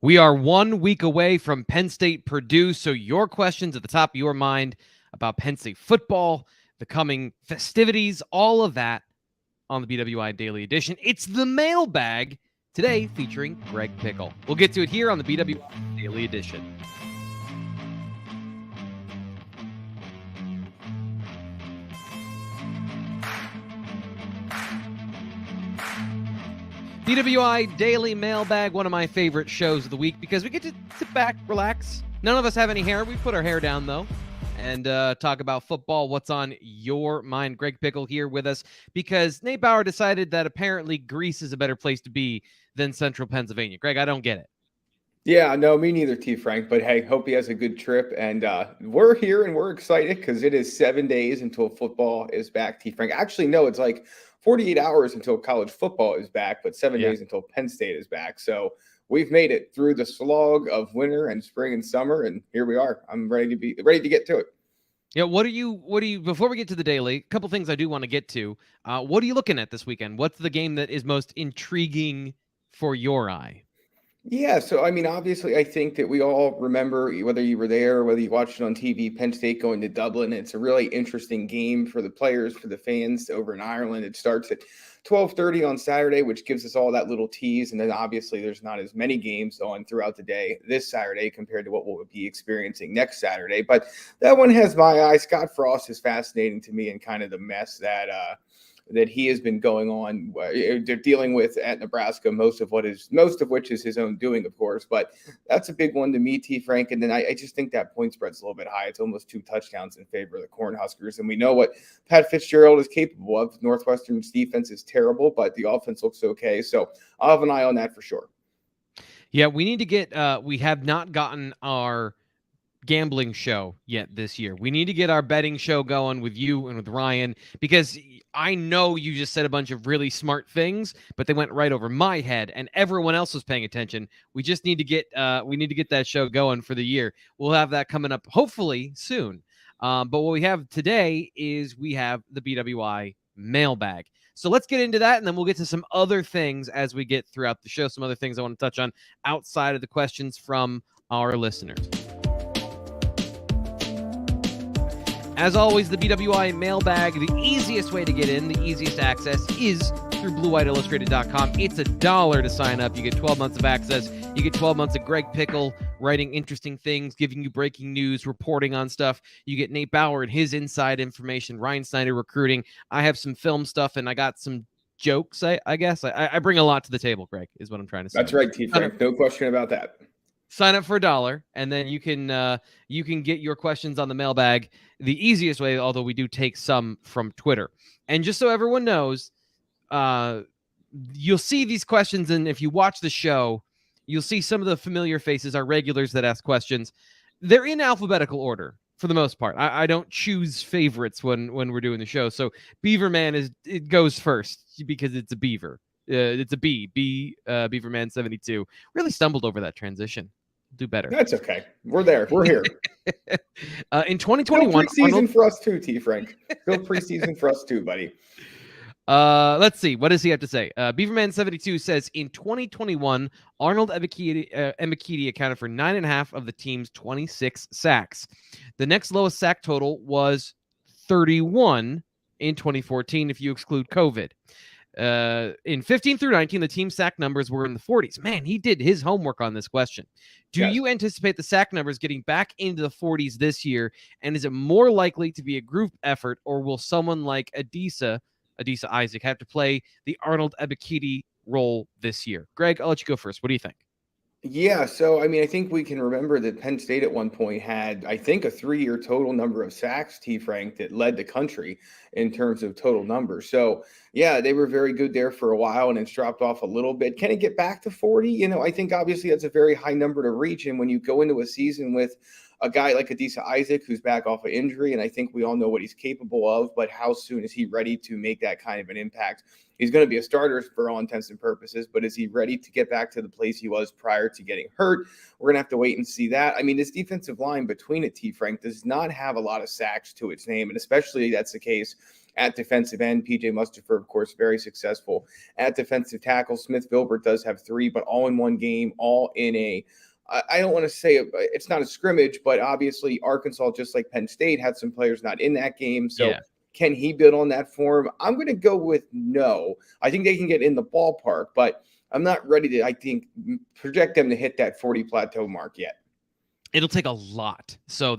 We are 1 week away from Penn State Purdue, so your questions at the top of your mind about Penn State football, the coming festivities, all of that on the BWI Daily Edition. It's the mailbag today featuring Greg Pickel. We'll get to it here on the BWI Daily Edition. BWI Daily Mailbag, one of my favorite shows of the week because we get to sit back, relax. None of us have any hair. We put our hair down, though, and talk about football, what's on your mind. Greg Pickel here with us because Nate Bauer decided that apparently Greece is a better place to be than central Pennsylvania. Greg, I don't get it. Yeah, no, me neither, T. Frank. But hey, hope he has a good trip. And we're here and we're excited because it is 7 days until football is back, T. Frank. Actually, no, it's like 48 hours until college football is back, but 7 days until Penn State is back. So we've made it through the slog of winter and spring and summer, and here we are. I'm ready to get to it. Yeah, what are you, before we get to the daily, a couple things I do want to get to. What are you looking at this weekend? What's the game that is most intriguing for your eye? Yeah, so I mean, obviously, I think that we all remember, whether you were there or whether you watched it on TV, Penn State going to Dublin. It's a really interesting game for the players, for the fans over in Ireland. It starts at 12:30 on Saturday, which gives us all that little tease. And then obviously there's not as many games on throughout the day this Saturday compared to what we'll be experiencing next Saturday. But that one has my eye. Scott Frost is fascinating to me and kind of the mess that he has been going on, they're dealing with at Nebraska, most of which is his own doing, of course. But that's a big one to me, T. Frank. And then I just think that point spread's a little bit high. It's almost 2 touchdowns in favor of the Cornhuskers. And we know what Pat Fitzgerald is capable of. Northwestern's defense is terrible, but the offense looks okay. So I'll have an eye on that for sure. Yeah, we need to get, we have not gotten our gambling show yet this year. We need to get our betting show going with you and with Ryan, because I know you just said a bunch of really smart things, but they went right over my head and everyone else was paying attention. We just need to get that show going for the year. We'll have that coming up hopefully soon. But what we have today is we have the BWI mailbag. So let's get into that, and then we'll get to some other things as we get throughout the show, some other things I want to touch on outside of the questions from our listeners. As always, the BWI mailbag, the easiest way to get in, the easiest access is through BlueWhiteIllustrated.com. It's $1 to sign up. You get 12 months of access. You get 12 months of Greg Pickel writing interesting things, giving you breaking news, reporting on stuff. You get Nate Bauer and his inside information, Ryan Snyder recruiting. I have some film stuff, and I got some jokes, I guess. I bring a lot to the table, Greg, is what I'm trying to say. That's right, T. Frank. No question about that. Sign up for $1, and then you can get your questions on the mailbag the easiest way, although we do take some from Twitter. And just so everyone knows, you'll see these questions, and if you watch the show, you'll see some of the familiar faces, our regulars that ask questions. They're in alphabetical order for the most part. I don't choose favorites when we're doing the show. So Beaverman it goes first because it's a beaver. It's a Beaverman 72. Really stumbled over that transition. Do better. That's okay. We're there. We're here. In 2021, still preseason for us too, T. Frank. Still preseason for us too, buddy. Let's see. What does he have to say? Beaverman 72 says in 2021, Arnold Ebiketie accounted for 9.5 of the team's 26 sacks. The next lowest sack total was 31 in 2014, if you exclude COVID. In 15 through 19, the team sack numbers were in the 40s. Man, he did his homework on this question. Do you anticipate the sack numbers getting back into the 40s this year? And is it more likely to be a group effort, or will someone like Adisa Isaac have to play the Arnold Ebiketie role this year? Greg, I'll let you go first. What do you think? Yeah, so I mean, I think we can remember that Penn State at one point had, I think, a 3-year total number of sacks, T. Frank, that led the country in terms of total numbers. So, yeah, they were very good there for a while, and it's dropped off a little bit. Can it get back to 40? I think obviously that's a very high number to reach. And when you go into a season with a guy like Adisa Isaac, who's back off of injury, and I think we all know what he's capable of, but how soon is he ready to make that kind of an impact? He's going to be a starter for all intents and purposes, but is he ready to get back to the place he was prior to getting hurt? We're going to have to wait and see that. I mean, this defensive line between it, T. Frank, does not have a lot of sacks to its name, and especially that's the case at defensive end. PJ Mustafer, of course, very successful at defensive tackle. Smith Vilbert does have 3, but all in one game, all in a I don't want to say it's not a scrimmage, but obviously Arkansas, just like Penn State, had some players not in that game. So Yeah. can he build on that form? I'm going to go with no. I think they can get in the ballpark, but I'm not ready to, I think, project them to hit that 40 plateau mark yet. It'll take a lot. So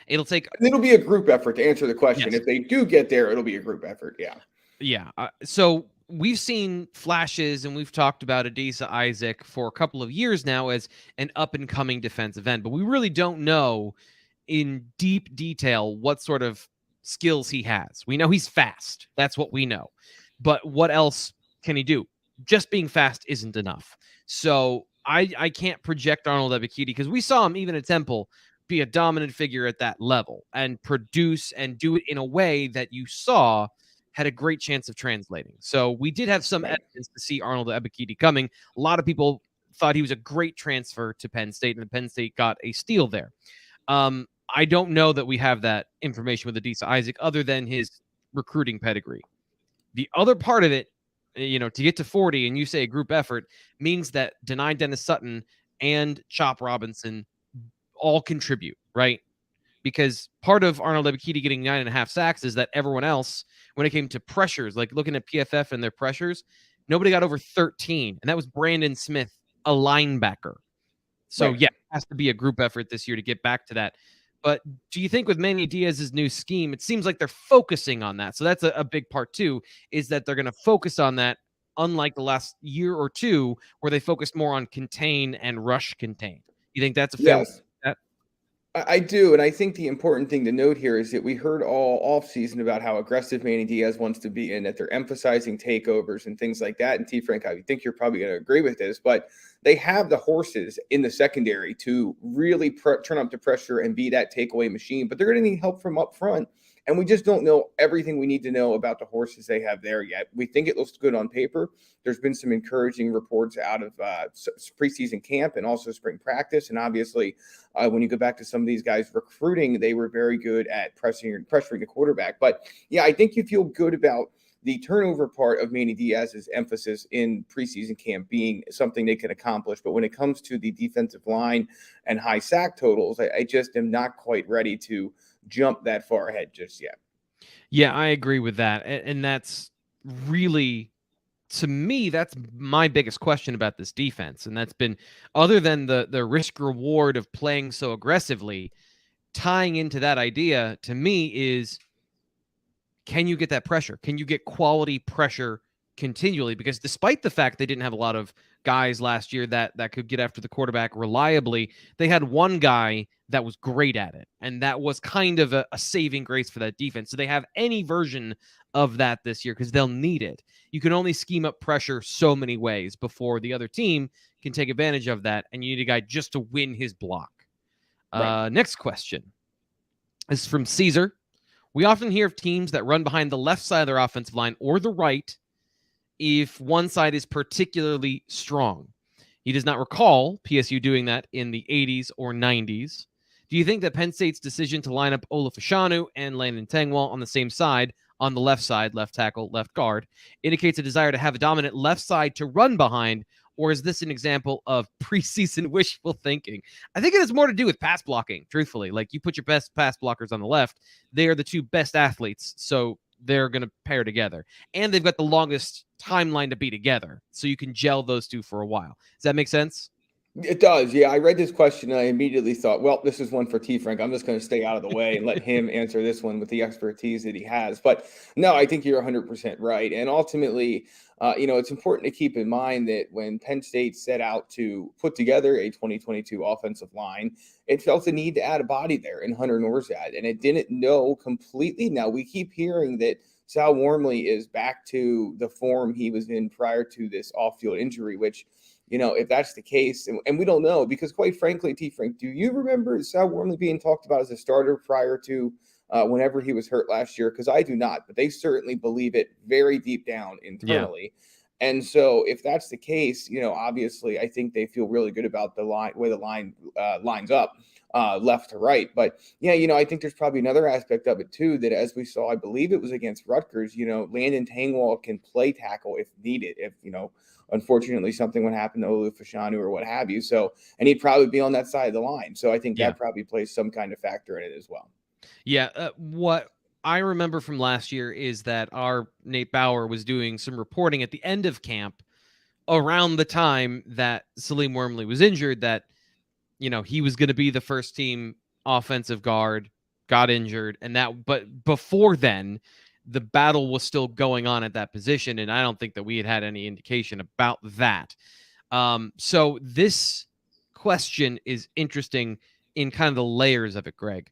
it'll take. It'll be a group effort to answer the question. Yes. If they do get there, it'll be a group effort. Yeah. Yeah. So we've seen flashes and we've talked about Adisa Isaac for a couple of years now as an up and coming defensive end, but we really don't know in deep detail what sort of skills he has. We know he's fast. That's what we know. But what else can he do? Just being fast isn't enough. So I can't project Arnold Ebiketie because we saw him even at Temple be a dominant figure at that level and produce and do it in a way that you saw had a great chance of translating. So we did have some evidence to see Arnold Ebiketie coming. A lot of people thought he was a great transfer to Penn State, and Penn State got a steal there. I don't know that we have that information with Adisa Isaac other than his recruiting pedigree. The other part of it, to get to 40 and you say a group effort means that Dennis-Sutton and Chop Robinson all contribute, right? Because part of Arnold Ebiketie getting 9.5 sacks is that everyone else, when it came to pressures, like looking at PFF and their pressures, nobody got over 13. And that was Brandon Smith, a linebacker. So, yeah, it has to be a group effort this year to get back to that. But do you think with Manny Diaz's new scheme, it seems like they're focusing on that? So that's a big part, too, is that they're going to focus on that, unlike the last year or two where they focused more on contain and rush contain. You think that's a fair? Yes. I do, and I think the important thing to note here is that we heard all offseason about how aggressive Manny Diaz wants to be and that they're emphasizing takeovers and things like that. And T. Frank, I think you're probably going to agree with this, but they have the horses in the secondary to really turn up the pressure and be that takeaway machine, but they're going to need help from up front. And we just don't know everything we need to know about the horses they have there yet. We think it looks good on paper. There's been some encouraging reports out of preseason camp and also spring practice. And obviously, when you go back to some of these guys recruiting, they were very good at pressuring the quarterback. But yeah, I think you feel good about the turnover part of Manny Diaz's emphasis in preseason camp being something they can accomplish. But when it comes to the defensive line and high sack totals, I just am not quite ready to jump that far ahead just yet. Yeah, I agree with that. And that's really, to me, that's my biggest question about this defense. And that's been, other than the risk reward of playing so aggressively, tying into that idea to me is, can you get that pressure? Can you get quality pressure continually? Because despite the fact they didn't have a lot of guys last year that could get after the quarterback reliably, they had one guy that was great at it. And that was kind of a saving grace for that defense. So they have any version of that this year because they'll need it. You can only scheme up pressure so many ways before the other team can take advantage of that. And you need a guy just to win his block. Next question is from Caesar. We often hear of teams that run behind the left side of their offensive line or the right if one side is particularly strong. He does not recall PSU doing that in the 80s or 90s. Do you think that Penn State's decision to line up Olafashanu and Landon Tengwall on the same side, on the left side, left tackle, left guard, indicates a desire to have a dominant left side to run behind, or is this an example of preseason wishful thinking? I think it has more to do with pass blocking, truthfully. Like, you put your best pass blockers on the left, they are the two best athletes, so they're going to pair together. And they've got the longest timeline to be together, so you can gel those two for a while. Does that make sense? It does. Yeah, I read this question and I immediately thought, well, this is one for T. Frank. I'm just going to stay out of the way and let him answer this one with the expertise that he has. But no, I think you're 100% right. And ultimately, it's important to keep in mind that when Penn State set out to put together a 2022 offensive line, it felt the need to add a body there in Hunter Norzad, and it didn't know completely. Now, we keep hearing that Sal Wormley is back to the form he was in prior to this off-field injury, which, if that's the case, and we don't know, because quite frankly, T. Frank, do you remember Sal Wormley being talked about as a starter prior to whenever he was hurt last year? Because I do not, but they certainly believe it very deep down internally. Yeah. And so if that's the case, obviously I think they feel really good about the line, where the line lines up. left to right. But yeah, I think there's probably another aspect of it too, that as we saw, I believe it was against Rutgers, Landon Tangwall can play tackle if needed, if, unfortunately something would happen to Olu Fashanu or what have you. So, and he'd probably be on that side of the line. So I think that probably plays some kind of factor in it as well. Yeah. What I remember from last year is that our Nate Bauer was doing some reporting at the end of camp around the time that Salim Wormley was injured, that, he was going to be the first team offensive guard, got injured, but before then, the battle was still going on at that position, and I don't think that we had any indication about that. So this question is interesting in kind of the layers of it, Greg.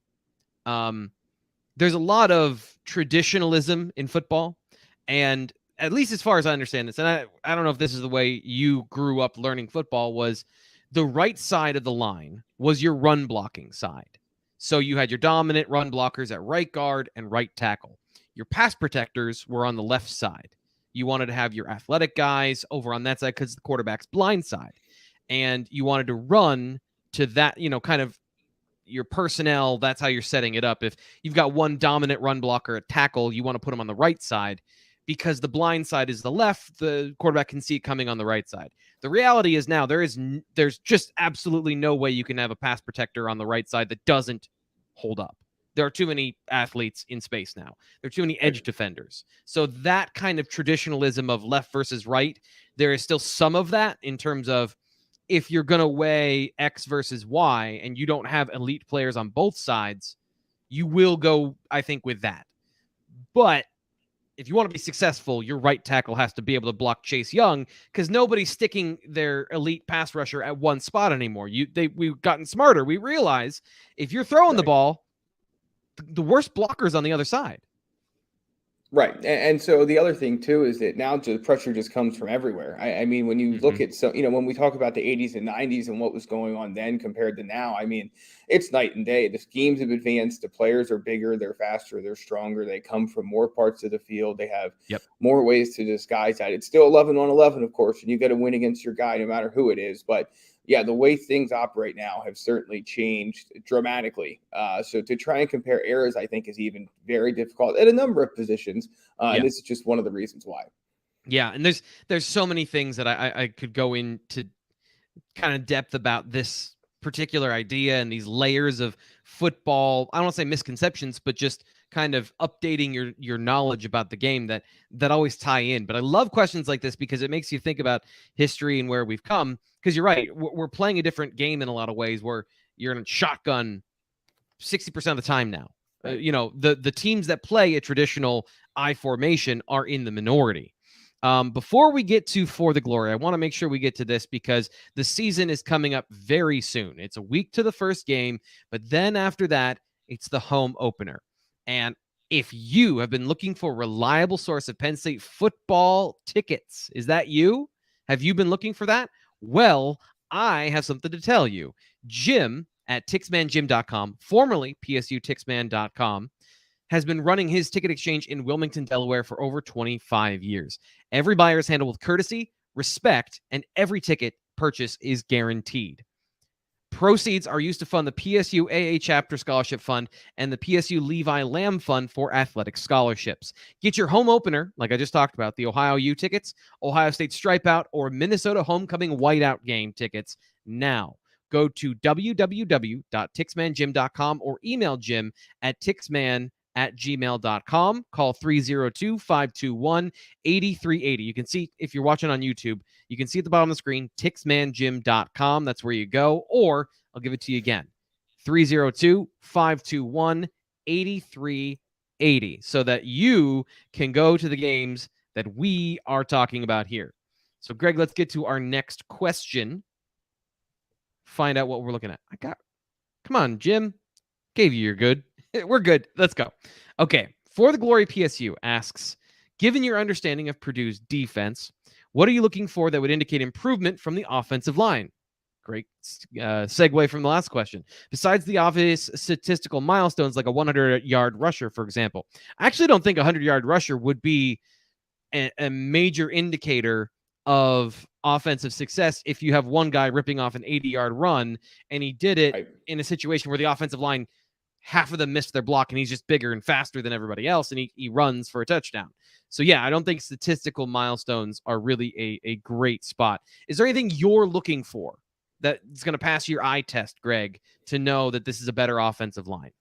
There's a lot of traditionalism in football, and at least as far as I understand this, and I don't know if this is the way you grew up learning football, was the right side of the line was your run blocking side. So you had your dominant run blockers at right guard and right tackle. Your pass protectors were on the left side. You wanted to have your athletic guys over on that side because the quarterback's blind side. And you wanted to run to that, kind of your personnel. That's how you're setting it up. If you've got one dominant run blocker at tackle, you want to put him on the right side because the blind side is the left. The quarterback can see it coming on the right side. The reality is now there's just absolutely no way you can have a pass protector on the right side that doesn't hold up. There are too many athletes in space now. There are too many edge defenders. So that kind of traditionalism of left versus right, there is still some of that in terms of if you're going to weigh X versus Y and you don't have elite players on both sides, you will go, I think, with that. But if you want to be successful, your right tackle has to be able to block Chase Young because nobody's sticking their elite pass rusher at one spot anymore. We've gotten smarter. We realize if you're throwing the ball, the worst blockers on the other side. Right. And so the other thing too is that now the pressure just comes from everywhere. I mean, when you look at when we talk about the 80s and 90s and what was going on then compared to now, I mean, it's night and day. The schemes have advanced. The players are bigger, they're faster, they're stronger. They come from more parts of the field. They have more ways to disguise that. It's still 11 on 11, of course, and you got to win against your guy no matter who it is. But yeah, the way things operate now have certainly changed dramatically. So to try and compare eras, I think, is even very difficult at a number of positions. And this is just one of the reasons why. Yeah, and there's so many things that I could go into kind of depth about this particular idea and these layers of football. I don't want to say misconceptions, but just kind of updating your knowledge about the game that always tie in. But I love questions like this because it makes you think about history and where we've come. Because you're right, we're playing a different game in a lot of ways where you're in a shotgun 60% of the time now. The teams that play a traditional I formation are in the minority. Before we get to For the Glory, I want to make sure we get to this because the season is coming up very soon. It's a week to the first game, but then after that, it's the home opener. And if you have been looking for a reliable source of Penn State football tickets, is that you? Have you been looking for that? Well, I have something to tell you. Jim at TixmanJim.com, formerly PSUTixman.com, has been running his ticket exchange in Wilmington, Delaware for over 25 years. Every buyer is handled with courtesy, respect, and every ticket purchase is guaranteed. Proceeds are used to fund the PSU AA Chapter Scholarship Fund and the PSU Levi Lamb Fund for athletic scholarships. Get your home opener, like I just talked about, the Ohio U tickets, Ohio State Stripe Out, or Minnesota Homecoming Whiteout game tickets now. Go to www.tixmanjim.com or email Jim at tixman@gmail.com. Call 302-521-8380. You can see, if you're watching on YouTube, you can see at the bottom of the screen, tixmanjim.com. That's where you go. Or I'll give it to you again, 302-521-8380, so that you can go to the games that we are talking about here. So, Greg, let's get to our next question. Find out what we're looking at. Come on, Jim. Gave you your good. We're good. Let's go. Okay. For the Glory PSU asks, given your understanding of Purdue's defense, what are you looking for that would indicate improvement from the offensive line? Great segue from the last question. Besides the obvious statistical milestones like a 100-yard rusher, for example, I actually don't think a 100-yard rusher would be a major indicator of offensive success if you have one guy ripping off an 80-yard run, and he did it Right. in a situation where the offensive line, half of them missed their block, and he's just bigger and faster than everybody else, and he runs for a touchdown. So, yeah, I don't think statistical milestones are really a great spot. Is there anything you're looking for that's going to pass your eye test, Greg, to know that this is a better offensive line?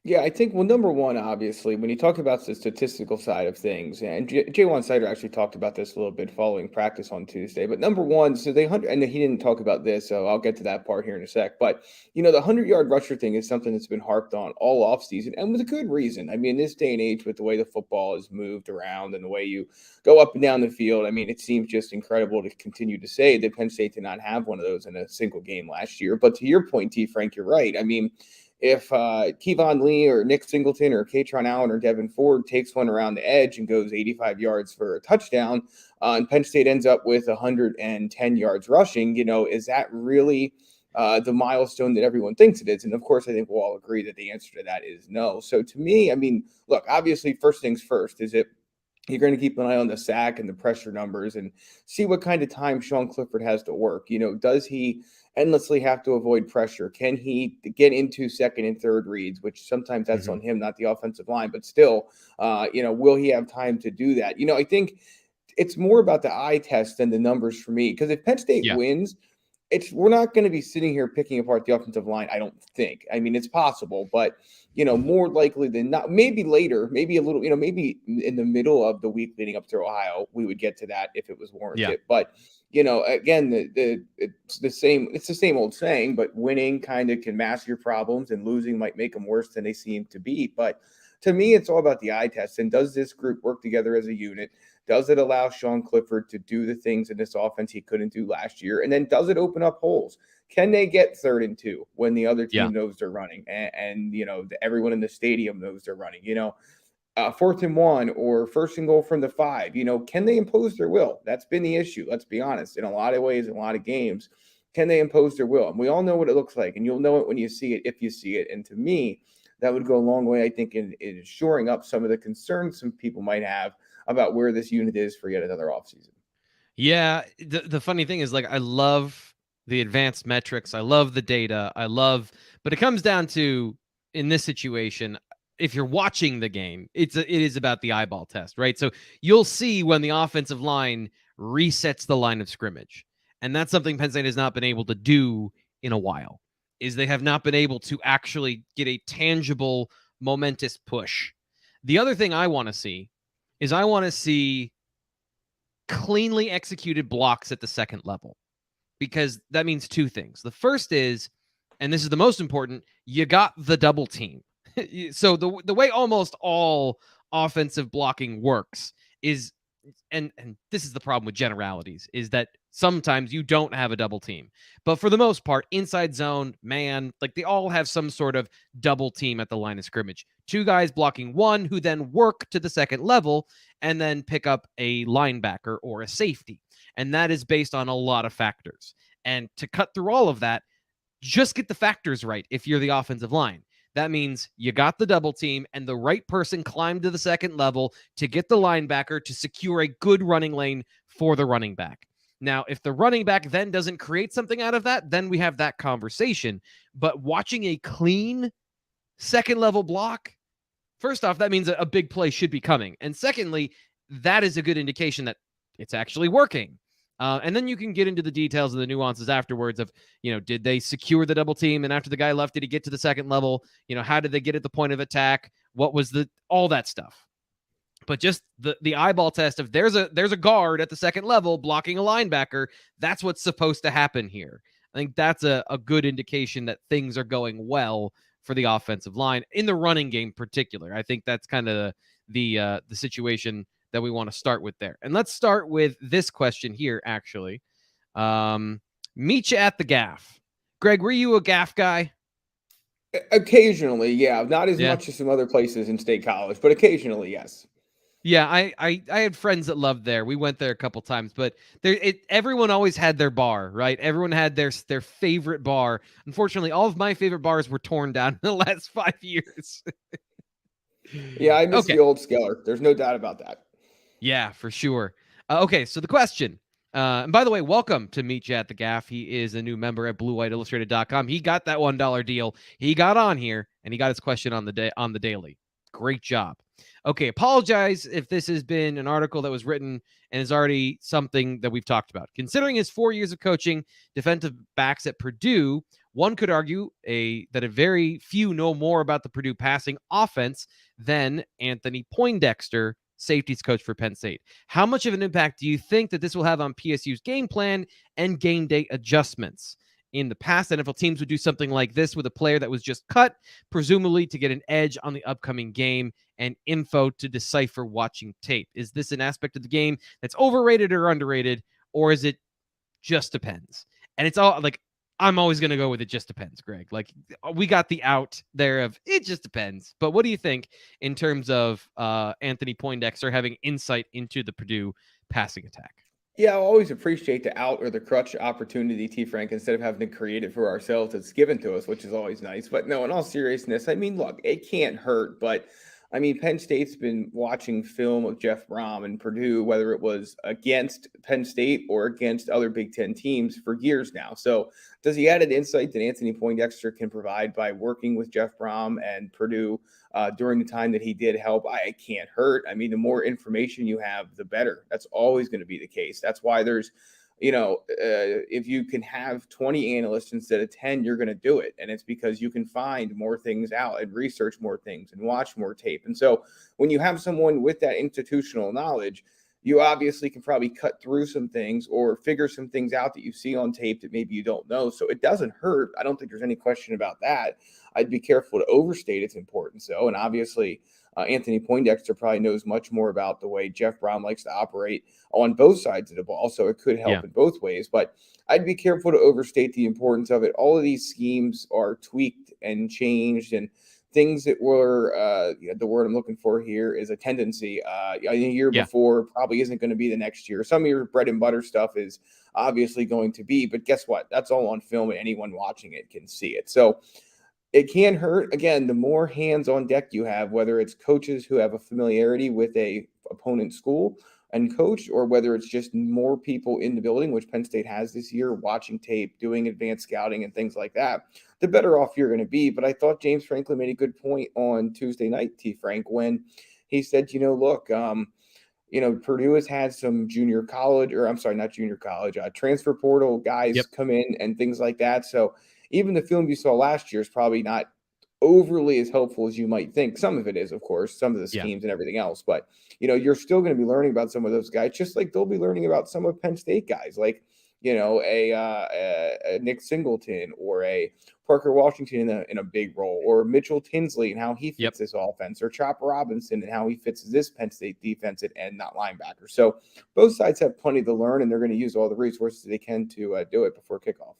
Yeah, I think, well, number one, obviously, when you talk about the statistical side of things, and Jay Sider actually talked about this a little bit following practice on Tuesday. But number one, so and he didn't talk about this, so I'll get to that part here in a sec. But, the 100-yard rusher thing is something that's been harped on all offseason, and with a good reason. I mean, in this day and age, with the way the football is moved around and the way you go up and down the field, I mean, it seems just incredible to continue to say that Penn State did not have one of those in a single game last year. But to your point, T. Frank, you're right. I mean, if Kevon Lee or Nick Singleton or Katron Allen or Devin Ford takes one around the edge and goes 85 yards for a touchdown, and Penn State ends up with 110 yards rushing, is that really the milestone that everyone thinks it is? And of course, I think we'll all agree that the answer to that is no. So to me, I mean, look, obviously, first things first, is it you're going to keep an eye on the sack and the pressure numbers and see what kind of time Sean Clifford has to work. Does he endlessly have to avoid pressure? Can he get into second and third reads, which sometimes that's on him, not the offensive line, but still, will he have time to do that? I think it's more about the eye test than the numbers for me, because if Penn State wins, we're not going to be sitting here picking apart the offensive line, I don't think. I mean, it's possible, but more likely than not, maybe later, maybe a little, maybe in the middle of the week leading up to Ohio, we would get to that if it was warranted. Yeah. But again, it's the same old saying, but winning kind of can mask your problems, and losing might make them worse than they seem to be. But to me, it's all about the eye test. And does this group work together as a unit? Does it allow Sean Clifford to do the things in this offense he couldn't do last year? And then does it open up holes? Can they get 3rd and 2 when the other team knows they're running, and everyone in the stadium knows they're running? 4th and 1 or 1st and goal from the 5. Can they impose their will? That's been the issue. Let's be honest. In a lot of ways, in a lot of games, can they impose their will? And we all know what it looks like, and you'll know it when you see it, if you see it. And to me, that would go a long way, I think, in shoring up some of the concerns some people might have about where this unit is for yet another offseason. Yeah, the funny thing is, like, I love the advanced metrics. I love the data. But it comes down to, in this situation, if you're watching the game, it is about the eyeball test, right? So you'll see when the offensive line resets the line of scrimmage. And that's something Penn State has not been able to do in a while, is they have not been able to actually get a tangible, momentous push. The other thing I want to see is cleanly executed blocks at the second level, because that means two things. The first is, and this is the most important, you got the double team. So the way almost all offensive blocking works is, and this is the problem with generalities, is that sometimes you don't have a double team. But for the most part, inside zone, man, like, they all have some sort of double team at the line of scrimmage. 2 guys blocking one, who then work to the second level and then pick up a linebacker or a safety. And that is based on a lot of factors. And to cut through all of that, just get the factors right if you're the offensive line. That means you got the double team and the right person climbed to the second level to get the linebacker to secure a good running lane for the running back. Now, if the running back then doesn't create something out of that, then we have that conversation. But watching a clean second level block, first off, that means a big play should be coming. And secondly, that is a good indication that it's actually working. And then you can get into the details and the nuances afterwards of, did they secure the double team? And after the guy left, did he get to the second level? How did they get at the point of attack? What was all that stuff? But just the eyeball test of there's a guard at the second level blocking a linebacker. That's what's supposed to happen here. I think that's a good indication that things are going well for the offensive line in the running game, particular. I think that's kind of the situation that we want to start with there. And let's start with this question here, actually. Meet you at the gaff. Greg, were you a gaff guy? Occasionally, yeah. Not as much as some other places in State College, but occasionally, yes. Yeah, I had friends that loved there. We went there a couple times, but everyone always had their bar, right? Everyone had their favorite bar. Unfortunately, all of my favorite bars were torn down in the last 5 years. Yeah, I miss the old Skeller. There's no doubt about that. Yeah, for sure. Okay, so the question, And by the way, welcome to Meet You at the Gaff. He is a new member at BlueWhiteIllustrated.com. He got that $1 deal. He got on here and he got his question on the daily. Great job. Okay, apologize if this has been an article that was written and is already something that we've talked about. Considering his 4 years of coaching defensive backs at Purdue, one could argue that a very few know more about the Purdue passing offense than Anthony Poindexter, safeties coach for Penn State. How much of an impact do you think that this will have on PSU's game plan and game day adjustments? In the past, NFL teams would do something like this with a player that was just cut, presumably to get an edge on the upcoming game and info to decipher watching tape. Is this an aspect of the game that's overrated or underrated, or is it just depends? And it's all like, I'm always going to go with it just depends, Greg. Like, we got the out there of it just depends. But what do you think in terms of Anthony Poindexter having insight into the Purdue passing attack? Yeah, I always appreciate the out or the crutch opportunity, T. Frank, instead of having to create it for ourselves. It's given to us, which is always nice. But no, in all seriousness, I mean, look, it can't hurt. But I mean, Penn State's been watching film of Jeff Brom and Purdue, whether it was against Penn State or against other Big Ten teams for years now. So does he add an insight that Anthony Poindexter can provide by working with Jeff Brom and Purdue during the time that he did help? It can't hurt. I mean, the more information you have, the better. That's always going to be the case. That's why there's, if you can have 20 analysts instead of 10, you're going to do it. And it's because you can find more things out and research more things and watch more tape. And so when you have someone with that institutional knowledge, you obviously can probably cut through some things or figure some things out that you see on tape that maybe you don't know. So it doesn't hurt. I don't think there's any question about that. I'd be careful to overstate its importance, though. And obviously, Anthony Poindexter probably knows much more about the way Jeff Brom likes to operate on both sides of the ball. So it could help in both ways. But I'd be careful to overstate the importance of it. All of these schemes are tweaked and changed, and things that were, the word I'm looking for here is a tendency. A year before probably isn't going to be the next year. Some of your bread and butter stuff is obviously going to be, but guess what? That's all on film and anyone watching it can see it. So it can hurt. Again, the more hands on deck you have, whether it's coaches who have a familiarity with a opponent school and coach, or whether it's just more people in the building, which Penn State has this year, watching tape, doing advanced scouting and things like that, the better off you're going to be. But I thought James Franklin made a good point on Tuesday night, T. Frank, when he said, look, Purdue has had some transfer portal guys come in and things like that. So even the film you saw last year is probably not overly as helpful as you might think. Some of it is, of course, some of the schemes and everything else. But, you're still going to be learning about some of those guys, just like they'll be learning about some of Penn State guys, like, a Nick Singleton or a Parker Washington in a big role, or Mitchell Tinsley and how he fits this offense, or Chopper Robinson and how he fits this Penn State defense at end, not linebacker. So both sides have plenty to learn, and they're going to use all the resources they can to do it before kickoff.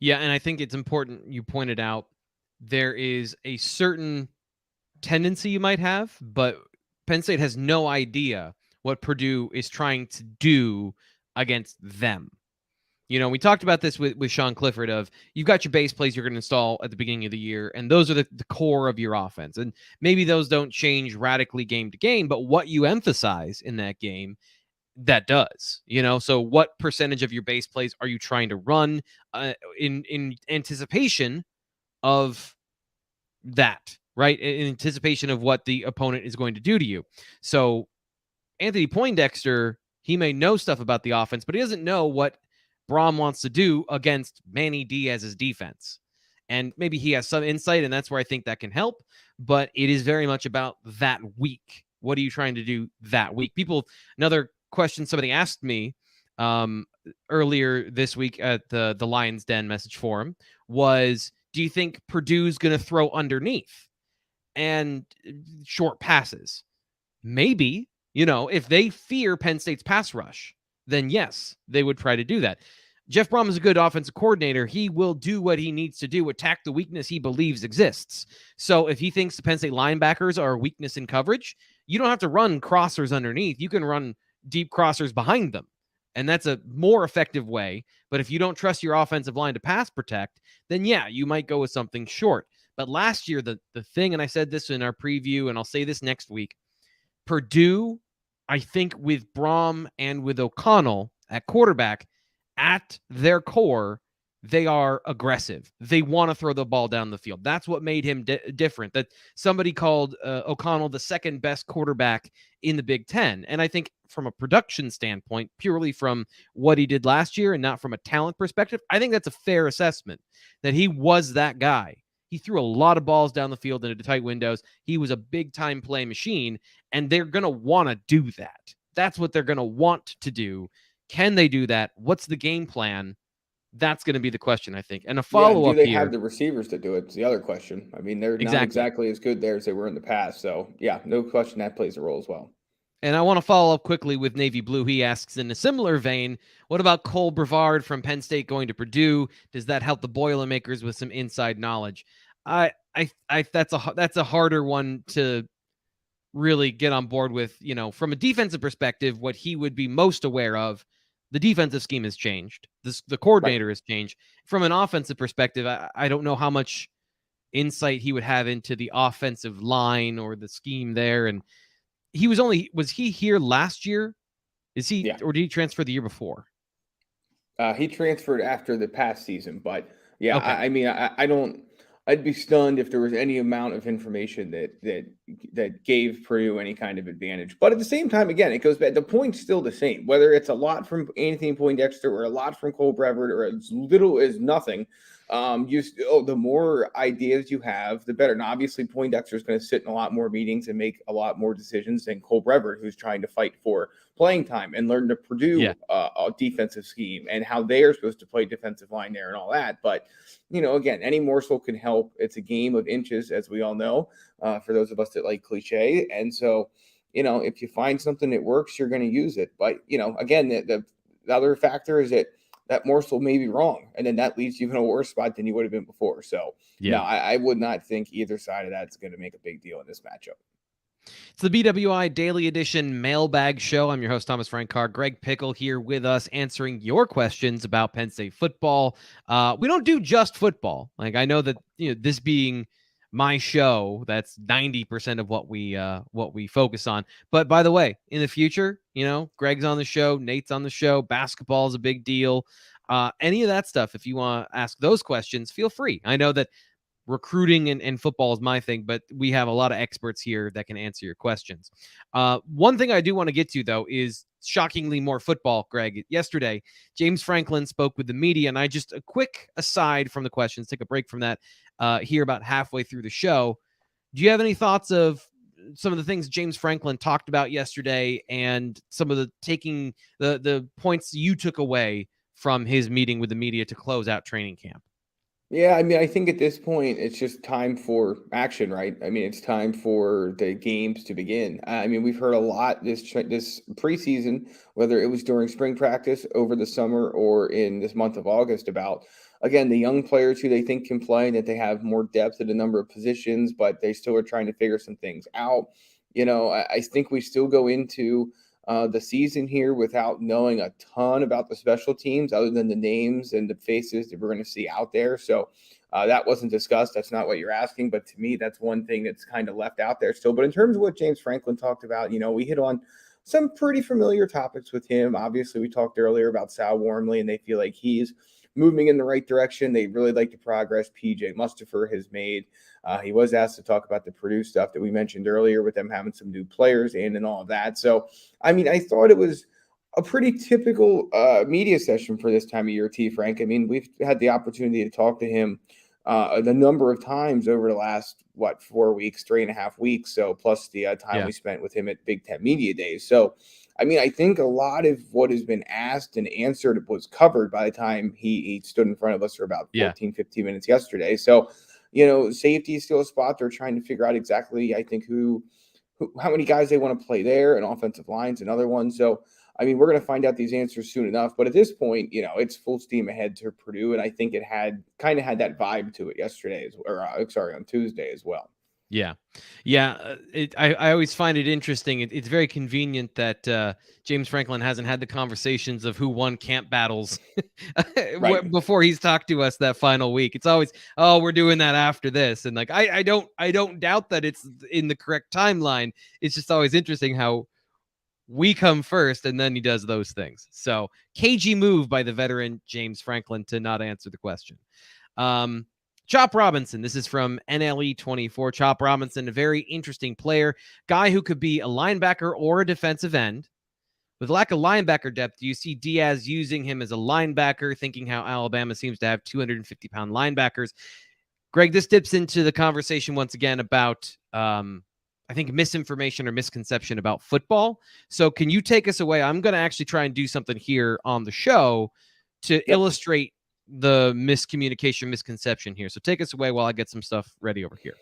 Yeah, and I think it's important you pointed out there is a certain tendency you might have, but Penn State has no idea what Purdue is trying to do against them. We talked about this with Sean Clifford of you've got your base plays you're going to install at the beginning of the year, and those are the core of your offense. And maybe those don't change radically game to game, but what you emphasize in that game, that does. So what percentage of your base plays are you trying to run in anticipation of that, right? In anticipation of what the opponent is going to do to you. So Anthony Poindexter, he may know stuff about the offense, but he doesn't know what Brom wants to do against Manny Diaz's defense. And maybe he has some insight, and that's where I think that can help. But it is very much about that week. What are you trying to do that week? Another question somebody asked me earlier this week at the Lions Den message forum was, do you think Purdue's going to throw underneath and short passes? Maybe, if they fear Penn State's pass rush, then yes, they would try to do that. Jeff Brom is a good offensive coordinator. He will do what he needs to do, attack the weakness he believes exists. So if he thinks the Penn State linebackers are a weakness in coverage, you don't have to run crossers underneath. You can run deep crossers behind them. And that's a more effective way. But if you don't trust your offensive line to pass protect, then yeah, you might go with something short. But last year, the thing, and I said this in our preview, and I'll say this next week, Purdue, I think with Brom and with O'Connell at quarterback, at their core, they are aggressive. They want to throw the ball down the field. That's what made him different. That somebody called O'Connell the second best quarterback in the Big Ten. And I think from a production standpoint, purely from what he did last year and not from a talent perspective, I think that's a fair assessment that he was that guy. He threw a lot of balls down the field into tight windows. He was a big-time play machine, and they're going to want to do that. That's what they're going to want to do. Can they do that? What's the game plan? That's going to be the question, I think. And a follow-up do they here. have the receivers to do it? It's the other question. I mean, they're not exactly as good there as they were in the past. So, yeah, no question that plays a role as well. And I want to follow up quickly with Navy Blue. He asks in a similar vein, what about Cole Brevard from Penn State going to Purdue? Does that help the Boilermakers with some inside knowledge? That's a harder one to really get on board with. You know, from a defensive perspective, what he would be most aware of, the defensive scheme has changed. The coordinator has changed. From an offensive perspective, I don't know how much insight he would have into the offensive line or the scheme there. And was he here last year? Or did he transfer the year before? He transferred after the past season, but yeah, okay. I mean, I'd be stunned if there was any amount of information that gave Purdue any kind of advantage. But at the same time, again, it goes back. The point's still the same. Whether it's a lot from Anthony Poindexter or a lot from Cole Brevard or as little as nothing, the more ideas you have, the better. And obviously, Poindexter is going to sit in a lot more meetings and make a lot more decisions than Cole Brevard, who's trying to fight for playing time and learn the Purdue a defensive scheme and how they are supposed to play defensive line there and all that. But again, any morsel can help. It's a game of inches, as we all know, for those of us that like cliche. And so, if you find something that works, you're going to use it. But, again, the other factor is that morsel may be wrong. And then that leaves you in a worse spot than you would have been before. So, no, I would not think either side of that is going to make a big deal in this matchup. It's the BWI Daily Edition mailbag show. I'm your host, Thomas Frank Carr. Greg Pickel here with us answering your questions about Penn State football. We don't do just football. Like, I know that, this being my show, that's 90% of what we focus on. But by the way, in the future, Greg's on the show, Nate's on the show, basketball is a big deal. Any of that stuff, if you want to ask those questions, feel free. I know that recruiting and football is my thing, but we have a lot of experts here that can answer your questions. One thing I do want to get to, though, is shockingly more football, Greg. Yesterday, James Franklin spoke with the media, and a quick aside from the questions, take a break from that here about halfway through the show. Do you have any thoughts of some of the things James Franklin talked about yesterday and some of the points you took away from his meeting with the media to close out training camp? Yeah, I mean, I think at this point, it's just time for action, right? I mean, it's time for the games to begin. I mean, we've heard a lot this preseason, whether it was during spring practice, over the summer, or in this month of August, about, again, the young players who they think can play and that they have more depth at a number of positions, but they still are trying to figure some things out. I think we still go into the season here without knowing a ton about the special teams other than the names and the faces that we're going to see out there. So that wasn't discussed. That's not what you're asking. But to me, that's one thing that's kind of left out there still. But in terms of what James Franklin talked about, we hit on some pretty familiar topics with him. Obviously, we talked earlier about Sal Wormley, and they feel like he's moving in the right direction. They really like the progress PJ Mustipher has made. He was asked to talk about the Purdue stuff that we mentioned earlier with them having some new players and all of that. So, I mean, I thought it was a pretty typical media session for this time of year, T. Frank. I mean, we've had the opportunity to talk to him the number of times over the last, 4 weeks, 3.5 weeks. So plus the time we spent with him at Big Ten Media Days. So, I mean, I think a lot of what has been asked and answered was covered by the time he stood in front of us for about 15 minutes yesterday. So, safety is still a spot they're trying to figure out exactly, I think, how many guys they want to play there, and offensive lines, another one. So, I mean, we're going to find out these answers soon enough. But at this point, it's full steam ahead to Purdue, and I think it had that vibe to it yesterday, on Tuesday as well. Yeah. I always find it interesting. It's very convenient that James Franklin hasn't had the conversations of who won camp battles before he's talked to us that final week. It's always, we're doing that after this. And like, I don't doubt that it's in the correct timeline. It's just always interesting how we come first, and then he does those things. So cagey move by the veteran James Franklin to not answer the question. Chop Robinson, this is from NLE 24. Chop Robinson, a very interesting player, guy who could be a linebacker or a defensive end. With lack of linebacker depth, do you see Diaz using him as a linebacker, thinking how Alabama seems to have 250-pound linebackers? Greg, this dips into the conversation once again about, I think, misinformation or misconception about football. So can you take us away? I'm going to actually try and do something here on the show to illustrate the misconception here. So take us away while I get some stuff ready over here.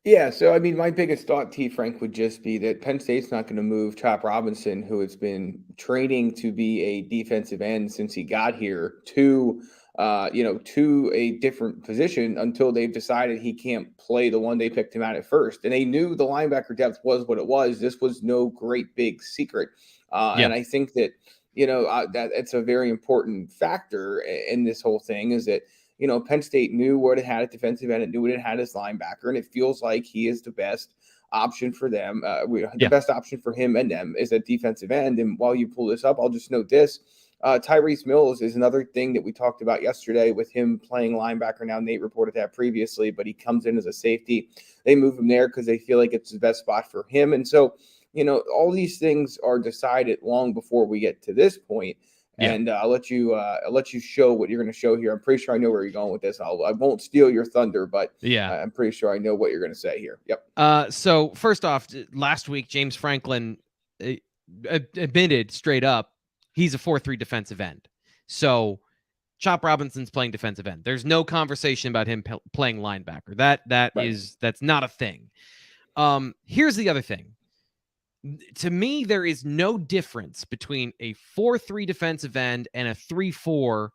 Yeah, so I mean, my biggest thought, T. Frank, would just be that Penn State's not going to move Chop Robinson, who has been training to be a defensive end since he got here, to a different position until they've decided he can't play the one they picked him out at first. And they knew the linebacker depth was what it was. This was no great big secret. And I think that, that it's a very important factor in this whole thing is that, Penn State knew what it had at defensive end. It knew what it had as linebacker. And it feels like he is the best option for them. The best option for him and them is at defensive end. And while you pull this up, I'll just note this. Tyrese Mills is another thing that we talked about yesterday with him playing linebacker. Now, Nate reported that previously, but he comes in as a safety. They move him there because they feel like it's the best spot for him. And so, all these things are decided long before we get to this point. And I'll let you show what you're going to show here. I'm pretty sure I know where you're going with this. I won't steal your thunder, but I'm pretty sure I know what you're going to say here. Yep. So first off, last week, James Franklin admitted straight up he's a 4-3 defensive end. So Chop Robinson's playing defensive end. There's no conversation about him playing linebacker. That's not a thing. Here's the other thing. To me, there is no difference between a 4-3 defensive end and a 3-4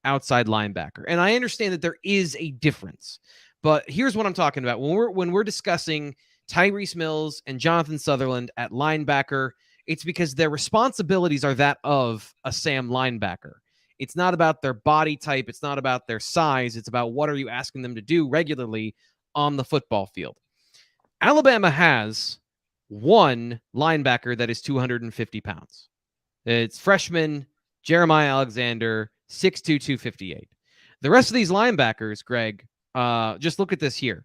outside linebacker. And I understand that there is a difference. But here's what I'm talking about. When we're discussing Tyrese Mills and Jonathan Sutherland at linebacker, it's because their responsibilities are that of a Sam linebacker. It's not about their body type. It's not about their size. It's about what are you asking them to do regularly on the football field. Alabama has one linebacker that is 250 pounds. It's freshman Jeremiah Alexander, 6'2", 258. The rest of these linebackers, Greg, just look at this here.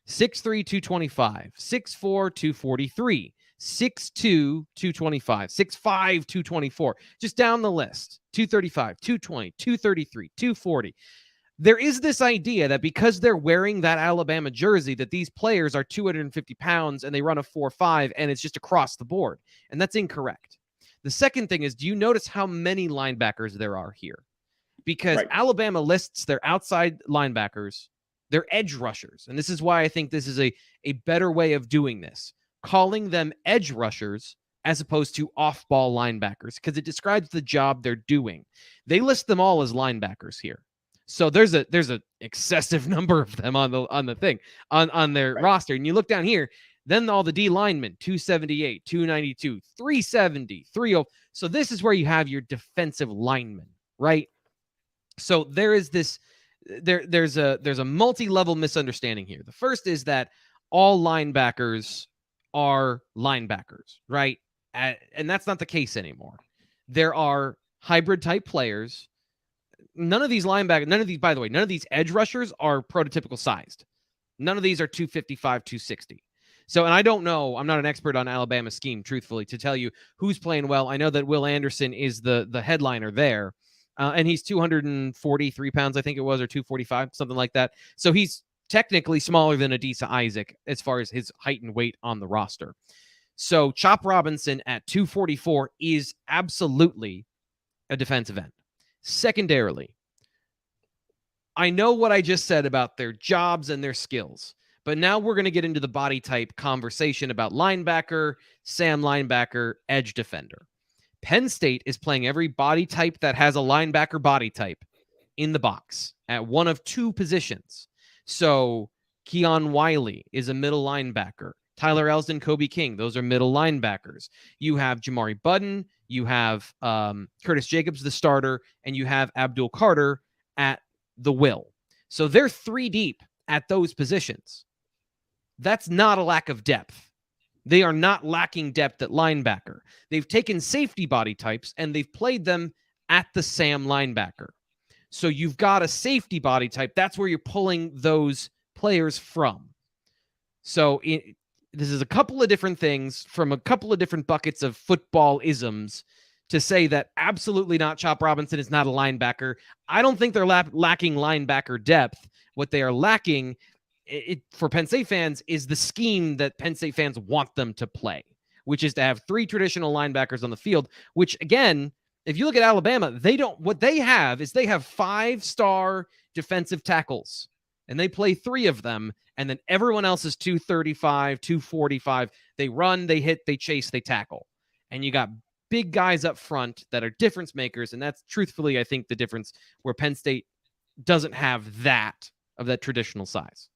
6'3", 225, 6'4", 243, 6'2", 225, 6'5", 224. Just down the list. 235, 220, 233, 240. There is this idea that because they're wearing that Alabama jersey, that these players are 250 pounds and they run a 4.5 and it's just across the board. And that's incorrect. The second thing is, do you notice how many linebackers there are here? Because Alabama lists their outside linebackers, their edge rushers. And this is why I think this is a better way of doing this. Calling them edge rushers as opposed to off-ball linebackers, because it describes the job they're doing. They list them all as linebackers here. So there's a excessive number of them on the thing on their roster. And you look down here, then all the D linemen, 278, 292, 370, 30. So this is where you have your defensive linemen, right? So there is this there's a multi-level misunderstanding here. The first is that all linebackers are linebackers, right? And that's not the case anymore. There are hybrid type players. None of these linebackers, by the way, none of these edge rushers are prototypical sized. None of these are 255, 260. So, and I don't know, I'm not an expert on Alabama scheme, truthfully, to tell you who's playing well. I know that Will Anderson is the headliner there, and he's 243 pounds, I think it was, or 245, something like that. So he's technically smaller than Adisa Isaac as far as his height and weight on the roster. So Chop Robinson at 244 is absolutely a defensive end. Secondarily, I know what I just said about their jobs and their skills, but now we're going to get into the body type conversation about linebacker, Sam linebacker, edge defender. Penn State is playing every body type that has a linebacker body type in the box at one of two positions. So Keon Wiley is a middle linebacker. Tyler Elsdon, Kobe King, those are middle linebackers. You have Jamari Budden, you have Curtis Jacobs, the starter, and you have Abdul Carter at the will. So they're three deep at those positions. That's not a lack of depth. They are not lacking depth at linebacker. They've taken safety body types and they've played them at the Sam linebacker. So you've got a safety body type. That's where you're pulling those players from. So this is a couple of different things from a couple of different buckets of football isms to say that absolutely not Chop Robinson is not a linebacker. I don't think they're lacking linebacker depth. What they are lacking for Penn State fans is the scheme that Penn State fans want them to play, which is to have 3 traditional linebackers on the field, which again, if you look at Alabama, what they have 5-star defensive tackles, and they play 3 of them, and then everyone else is 235, 245. They run, they hit, they chase, they tackle. And you got big guys up front that are difference makers, and that's truthfully, I think, the difference where Penn State doesn't have that traditional size.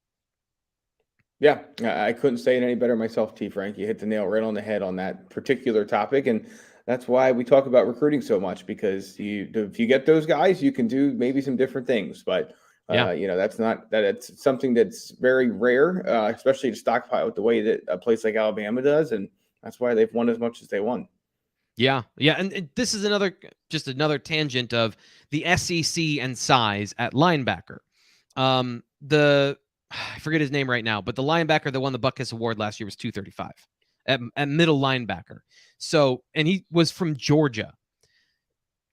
Yeah, I couldn't say it any better myself, T. Frank. You hit the nail right on the head on that particular topic, and that's why we talk about recruiting so much, because if you get those guys, you can do maybe some different things. But it's something that's very rare, especially to stockpile with the way that a place like Alabama does, and that's why they've won as much as they won. Yeah, and this is another tangent of the SEC and size at linebacker. I forget his name right now, but the linebacker that won the Butkus Award last year was 235 at middle linebacker. So, and he was from Georgia.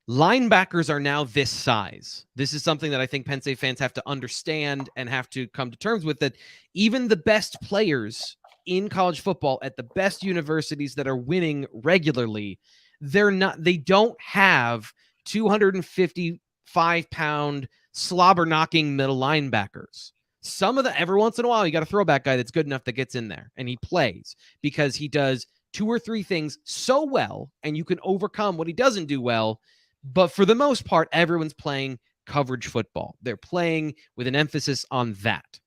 Linebackers are now this size. This is something that I think Penn State fans have to understand and have to come to terms with, that even the best players in college football at the best universities that are winning regularly, they don't have 255-pound slobber knocking middle linebackers. Every once in a while, you got a throwback guy that's good enough that gets in there and he plays because he does 2 or 3 things so well, and you can overcome what he doesn't do well. But for the most part, everyone's playing coverage football. They're playing with an emphasis on that.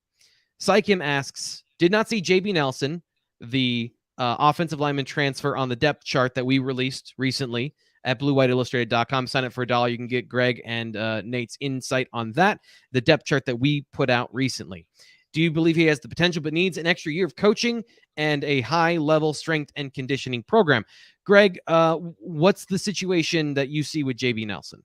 Sykim asks, did not see JB Nelson, the offensive lineman transfer, on the depth chart that we released recently at bluewhiteillustrated.com. Sign up for $1. You can get Greg and Nate's insight on that, the depth chart that we put out recently. Do you believe he has the potential but needs an extra year of coaching and a high-level strength and conditioning program? Greg, what's the situation that you see with JB Nelson?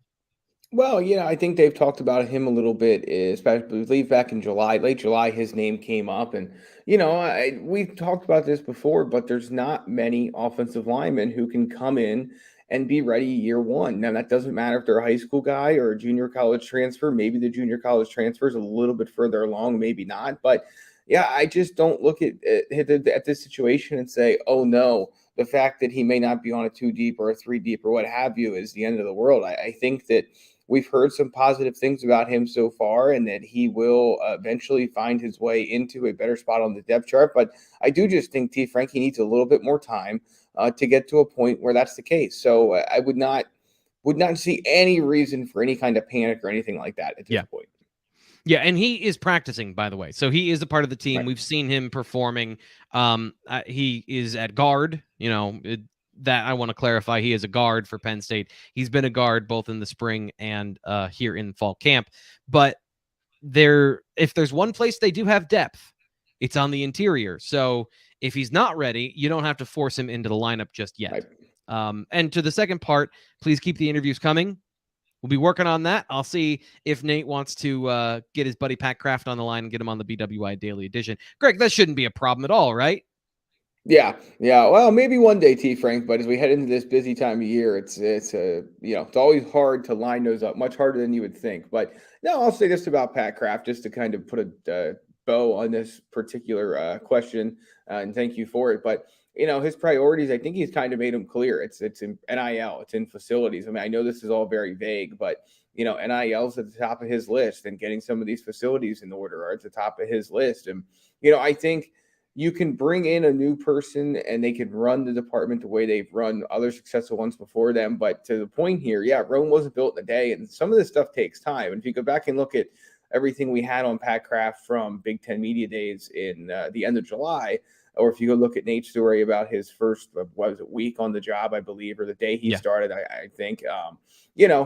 Well, I think they've talked about him a little bit, especially back in July, late July, his name came up. And, we've talked about this before, but there's not many offensive linemen who can come in and be ready year one. Now, that doesn't matter if they're a high school guy or a junior college transfer. Maybe the junior college transfer is a little bit further along, maybe not. But, yeah, I just don't look at this situation and say, oh, no, the fact that he may not be on a 2 deep or a 3 deep or what have you is the end of the world. I think that we've heard some positive things about him so far, and that he will eventually find his way into a better spot on the depth chart. But I do just think T. Frankie needs a little bit more time to get to a point where that's the case. So I would not see any reason for any kind of panic or anything like that at this point. Yeah, and he is practicing, by the way. So he is a part of the team. Right. We've seen him performing. He is at guard, that I want to clarify. He is a guard for Penn State. He's been a guard both in the spring and here in fall camp. But if there's one place they do have depth, it's on the interior. So if he's not ready, you don't have to force him into the lineup just yet. Right. And to the second part, please keep the interviews coming. We'll be working on that. I'll see if Nate wants to get his buddy Pat Kraft on the line and get him on the BWI Daily Edition. Greg, that shouldn't be a problem at all, right? Yeah. Well, maybe one day, T. Frank. But as we head into this busy time of year, it's always hard to line those up, much harder than you would think. But no, I'll say this about Pat Kraft, just to kind of put a bow on this particular question, and thank you for it. But his priorities, I think he's kind of made them clear. It's in NIL, it's in facilities. I mean, I know this is all very vague, but NIL's at the top of his list, and getting some of these facilities in order are at the top of his list. And I think you can bring in a new person and they can run the department the way they've run other successful ones before them. But to the point here, Rome wasn't built in a day, and some of this stuff takes time. And if you go back and look at everything we had on Pat Kraft from Big Ten Media Days in the end of July, or if you go look at Nate's story about his first, week on the job, I believe, or the day he started, I think,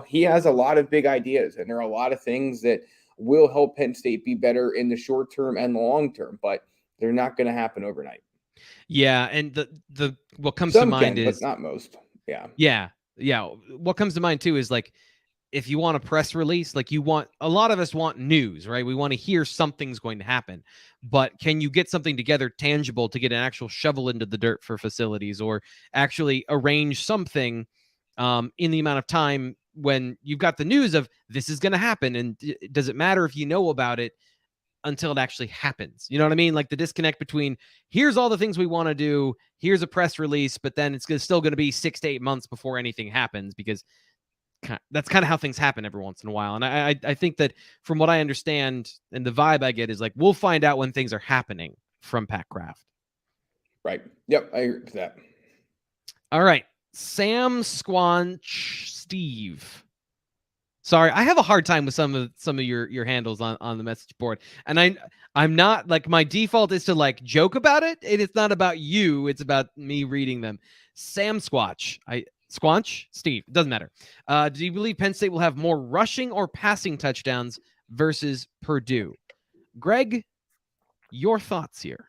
he has a lot of big ideas, and there are a lot of things that will help Penn State be better in the short term and the long term, but they're not going to happen overnight. Yeah, and the what comes to Some mind can, but is not most. Yeah. yeah. What comes to mind too is like if you want a press release, like a lot of us want news, right? We want to hear something's going to happen, but can you get something together tangible to get an actual shovel into the dirt for facilities or actually arrange something in the amount of time when you've got the news of this is going to happen? And does it matter if you know about it until it actually happens? You know what I mean? Like the disconnect between here's all the things we want to do, here's a press release, but then it's still going to be 6 to 8 months before anything happens because that's kind of how things happen every once in a while. And I think that from what I understand and the vibe I get is like, we'll find out when things are happening from Pat Kraft. Right. Yep. I agree with that. All right. Sam Squanch Steve. Sorry, I have a hard time with some of your handles on the message board. And I'm not like, my default is to like joke about it. And it's not about you. It's about me reading them. Sam Squatch. Squanch? Steve. It doesn't matter. Do you believe Penn State will have more rushing or passing touchdowns versus Purdue? Greg, your thoughts here.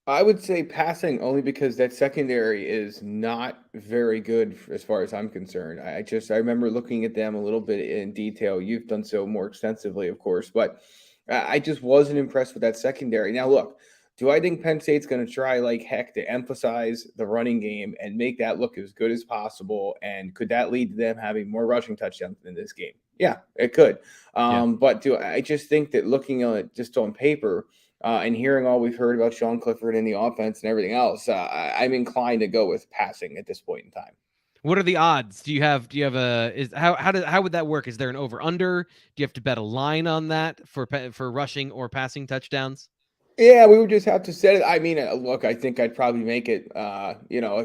I would say passing only because that secondary is not very good as far as I'm concerned. I remember looking at them a little bit in detail. You've done so more extensively, of course, but I just wasn't impressed with that secondary. Now, look, do I think Penn State's going to try like heck to emphasize the running game and make that look as good as possible? And could that lead to them having more rushing touchdowns in this game? Yeah, it could. Yeah. But I just think that looking on it just on paper, and hearing all we've heard about Sean Clifford and the offense and everything else, I'm inclined to go with passing at this point in time. What are the odds? Do you have how would that work? Is there an over under? Do you have to bet a line on that for rushing or passing touchdowns? Yeah, we would just have to set it. I mean, look, I think I'd probably make it, a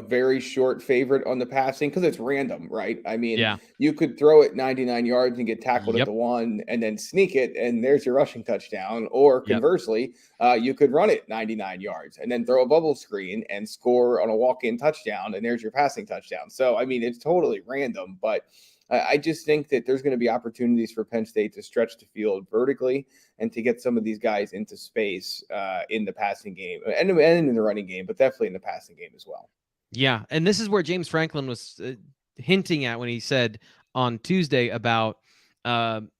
very short favorite on the passing because it's random, right? I mean, Yeah. you could throw it 99 yards and get tackled at Yep. the one and then sneak it, and there's your rushing touchdown. Or Yep. conversely, you could run it 99 yards and then throw a bubble screen and score on a walk-in touchdown, and there's your passing touchdown. So, I mean, it's totally random, but I just think that there's going to be opportunities for Penn State to stretch the field vertically and to get some of these guys into space in the passing game and in the running game, but definitely in the passing game as well. Yeah, and this is where James Franklin was hinting at when he said on Tuesday about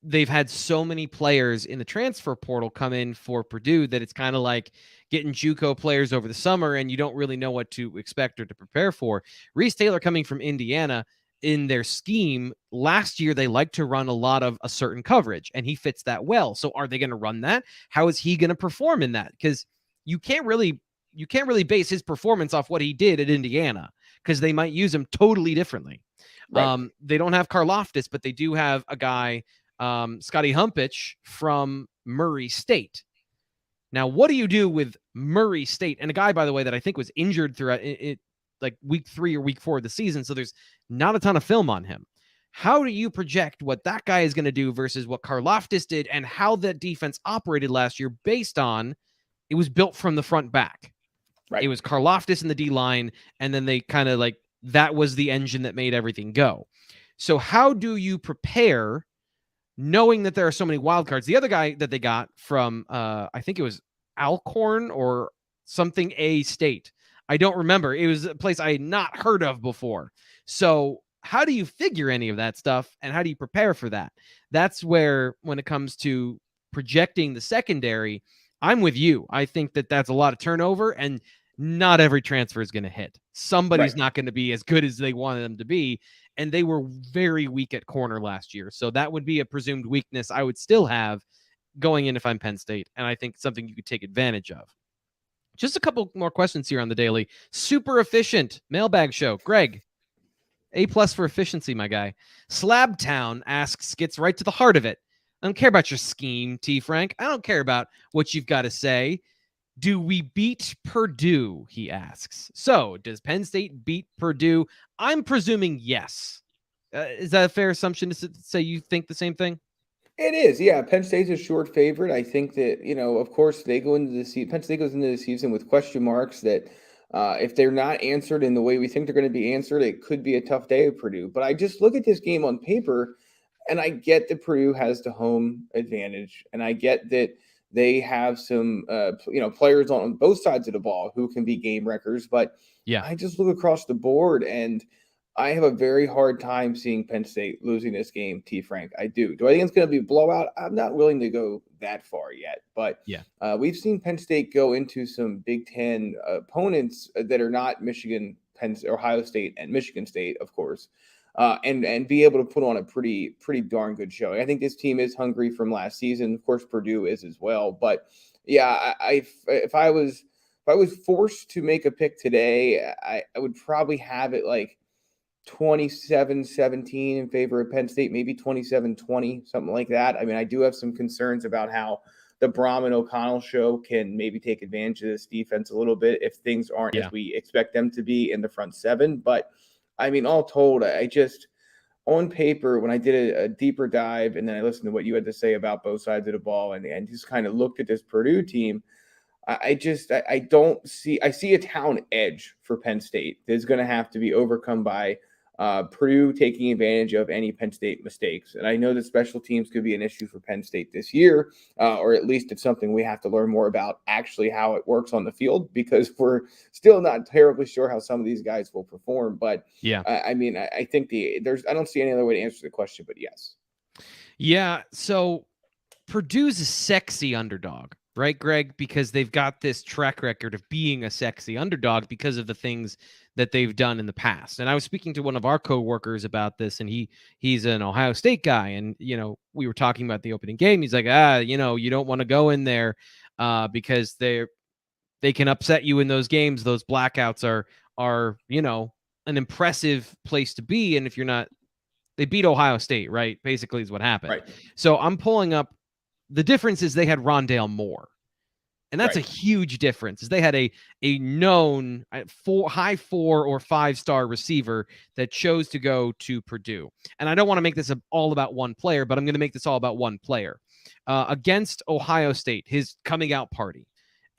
they've had so many players in the transfer portal come in for Purdue that it's kind of like getting JUCO players over the summer and you don't really know what to expect or to prepare for. Reese Taylor coming from Indiana, in their scheme last year, they like to run a lot of a certain coverage and he fits that well. So are they going to run that? How is he going to perform in that? Because you can't really base his performance off what he did at Indiana because they might use him totally differently. Right. They don't have Karlaftis, but they do have a guy, Scotty Humpich from Murray State. Now, what do you do with Murray State? And a guy, by the way, that I think was injured throughout it like week 3 or week 4 of the season. So there's not a ton of film on him. How do you project what that guy is going to do versus what Karlaftis did and how that defense operated last year based on it was built from the front back? Right. It was Karlaftis in the D line. And then they kind of like, that was the engine that made everything go. So how do you prepare knowing that there are so many wild cards? The other guy that they got from, I think it was Alcorn or something A State. I don't remember. It was a place I had not heard of before. So how do you figure any of that stuff and how do you prepare for that? That's where, when it comes to projecting the secondary, I'm with you. I think that that's a lot of turnover and not every transfer is going to hit. Somebody's not going to be as good as they wanted them to be. And they were very weak at corner last year. So that would be a presumed weakness I would still have going in if I'm Penn State. And I think something you could take advantage of. Just a couple more questions here on the daily. Super efficient mailbag show. Greg, A+ for efficiency, my guy. Slabtown asks, gets right to the heart of it. I don't care about your scheme, T. Frank. I don't care about what you've got to say. Do we beat Purdue? He asks. So, does Penn State beat Purdue? I'm presuming yes. Is that a fair assumption to say you think the same thing? It is, yeah. Penn State's a short favorite. I think that, of course, they go into the season. Penn State goes into the season with question marks that if they're not answered in the way we think they're going to be answered, it could be a tough day of Purdue. But I just look at this game on paper, and I get that Purdue has the home advantage, and I get that they have some, players on both sides of the ball who can be game wreckers. But Yeah. I just look across the board, and I have a very hard time seeing Penn State losing this game, T. Frank. I do. Do I think it's going to be a blowout? I'm not willing to go that far yet. But Yeah. we've seen Penn State go into some Big Ten opponents that are not Michigan, Ohio State, and Michigan State, of course, and be able to put on a pretty darn good show. I think this team is hungry from last season. Of course, Purdue is as well. But yeah, if I was forced to make a pick today, I would probably have it like 27-17 in favor of Penn State, maybe 27-20, something like that. I mean, I do have some concerns about how the Brom and O'Connell show can maybe take advantage of this defense a little bit if things aren't as we expect them to be in the front seven. But I mean, all told, I just, on paper, when I did a deeper dive and then I listened to what you had to say about both sides of the ball and just kind of looked at this Purdue team, I don't see, I see a town edge for Penn State that's going to have to be overcome by Purdue taking advantage of any Penn State mistakes. And I know that special teams could be an issue for Penn State this year, or at least it's something we have to learn more about actually how it works on the field, because we're still not terribly sure how some of these guys will perform. But yeah, I mean, I think I don't see any other way to answer the question, but yes. Yeah. So Purdue's a sexy underdog, right, Greg? Because they've got this track record of being a sexy underdog because of the things that they've done in the past. And I was speaking to one of our coworkers about this, and he's an Ohio State guy, and we were talking about the opening game. He's like, you don't want to go in there because they can upset you in those games. Those blackouts are an impressive place to be, and if you're not, they beat Ohio State, right? Basically, is what happened. Right. So I'm pulling up. The difference is they had Rondale Moore. And that's a huge difference. Is they had a known high 4 or 5-star receiver that chose to go to Purdue. And I don't want to make this all about one player, but I'm going to make this all about one player. Against Ohio State, his coming out party,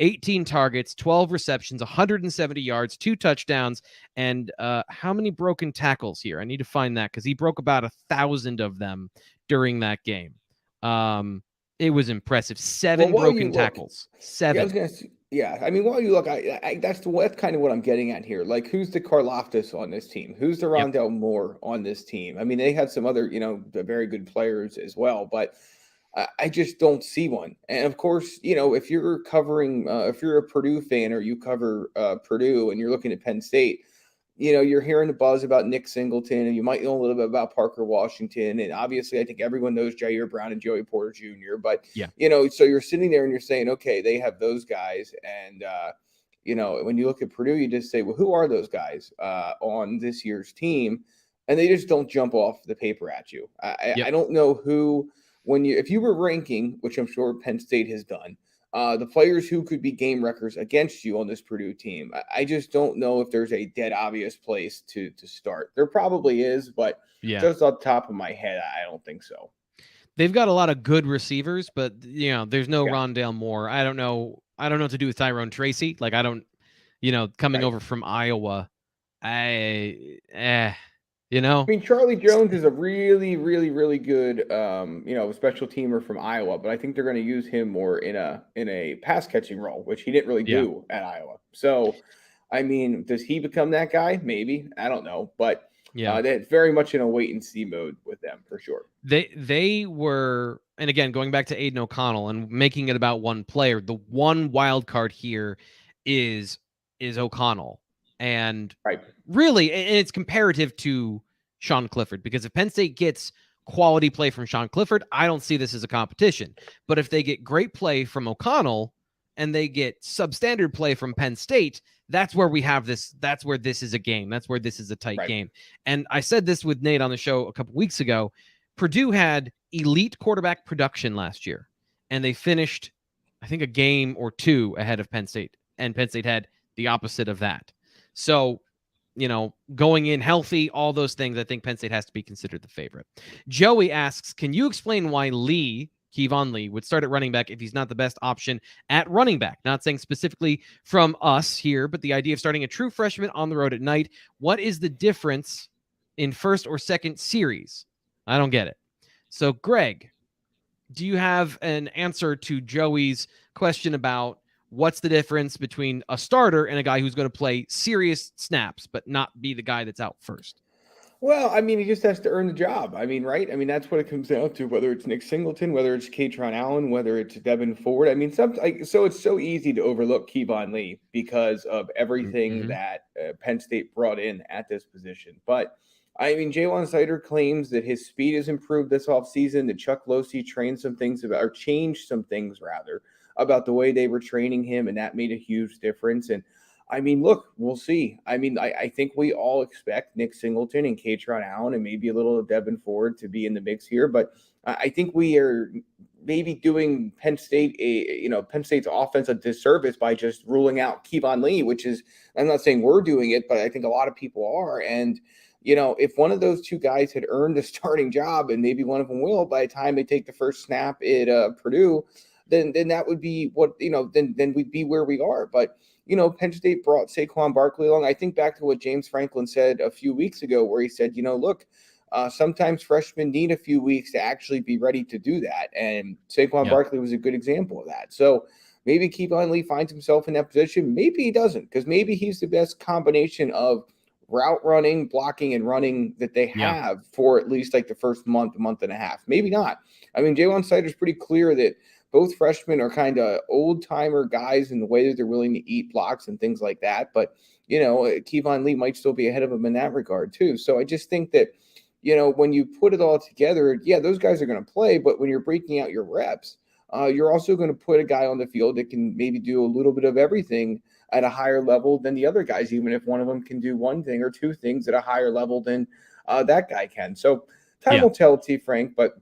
18 targets, 12 receptions, 170 yards, 2 touchdowns, and how many broken tackles here? I need to find that because he broke about 1,000 of them during that game. It was impressive. 7 broken tackles. 7. Yeah, I was gonna say, I mean, while you look, that's kind of what I'm getting at here. Like, who's the Karlaftis on this team? Who's the Rondale Moore on this team? I mean, they had some other, very good players as well, but I just don't see one. And of course, if you're covering, if you're a Purdue fan or you cover Purdue and you're looking at Penn State, you're hearing the buzz about Nick Singleton, and you might know a little bit about Parker Washington. And obviously, I think everyone knows Jair Brown and Joey Porter Jr. But, so you're sitting there and you're saying, okay, they have those guys. And, when you look at Purdue, you just say, well, who are those guys on this year's team? And they just don't jump off the paper at you. I don't know who, if you were ranking, which I'm sure Penn State has done, the players who could be game wreckers against you on this Purdue team, I just don't know if there's a dead obvious place to start. There probably is, but just off the top of my head, I don't think so. They've got a lot of good receivers, but there's no Rondale Moore. I don't know what to do with Tyrone Tracy. Like, I don't, coming over from Iowa, I mean, Charlie Jones is a really, really, really good, special teamer from Iowa, but I think they're going to use him more in a pass catching role, which he didn't really do at Iowa. So, I mean, does he become that guy? Maybe. I don't know, but they're very much in a wait and see mode with them for sure. They were, and again, going back to Aiden O'Connell and making it about one player, the one wild card here is O'Connell. And really, and it's comparative to Sean Clifford, because if Penn State gets quality play from Sean Clifford, I don't see this as a competition. But if they get great play from O'Connell and they get substandard play from Penn State, that's where we have this. That's where this is a game. That's where this is a tight game. And I said this with Nate on the show a couple weeks ago. Purdue had elite quarterback production last year, and they finished, I think, a game or 2 ahead of Penn State. And Penn State had the opposite of that. So, going in healthy, all those things, I think Penn State has to be considered the favorite. Joey asks, can you explain why Kevon Lee would start at running back if he's not the best option at running back? Not saying specifically from us here, but the idea of starting a true freshman on the road at night. What is the difference in first or second series? I don't get it. So, Greg, do you have an answer to Joey's question about what's the difference between a starter and a guy who's going to play serious snaps, but not be the guy that's out first? Well, I mean, he just has to earn the job. I mean, right? I mean, that's what it comes down to. Whether it's Nick Singleton, whether it's Katron Allen, whether it's Devin Ford. I mean, so it's so easy to overlook Kevon Lee because of everything Mm-hmm. that Penn State brought in at this position. But I mean, Jalen Sider claims that his speed has improved this offseason. That Chuck Losey trained some things about, or changed some things rather, about the way they were training him, and that made a huge difference. And I mean, look, we'll see. I mean, I think we all expect Nick Singleton and Katron Allen and maybe a little of Devin Ford to be in the mix here, but I think we are maybe doing Penn State's offense a disservice by just ruling out Kevon Lee, which is, I'm not saying we're doing it, but I think a lot of people are. And if one of those two guys had earned a starting job, and maybe one of them will by the time they take the first snap at Purdue, then that would be what then we'd be where we are. But Penn State brought Saquon Barkley along. I think back to what James Franklin said a few weeks ago, where he said, look, sometimes freshmen need a few weeks to actually be ready to do that. And Saquon Barkley was a good example of that. So maybe Kevon Lee finds himself in that position. Maybe he doesn't, because maybe he's the best combination of route running, blocking, and running that they have for at least like the first month and a half. Maybe not. I mean, Jalen Sider's pretty clear that both freshmen are kind of old timer guys in the way that they're willing to eat blocks and things like that. But, Kevon Lee might still be ahead of him in that regard too. So I just think that, when you put it all together, those guys are going to play. But when you're breaking out your reps, you're also going to put a guy on the field that can maybe do a little bit of everything at a higher level than the other guys, even if one of them can do one thing or two things at a higher level than that guy can. So time will tell, T. Frank, but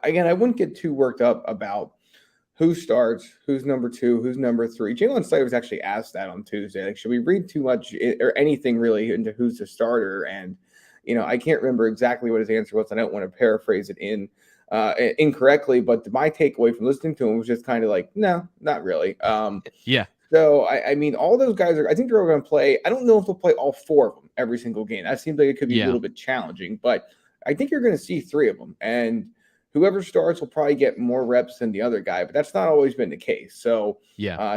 again, I wouldn't get too worked up about who starts, who's number two, who's number three. Jalen Slater was actually asked that on Tuesday. Like, should we read too much or anything really into who's the starter? And, I can't remember exactly what his answer was. I don't want to paraphrase it incorrectly, but my takeaway from listening to him was just kind of like, no, not really. So, I mean, all those guys I think they're all going to play. I don't know if they'll play all four of them every single game. That seems like it could be a little bit challenging, but I think you're going to see three of them. And whoever starts will probably get more reps than the other guy, but that's not always been the case. So,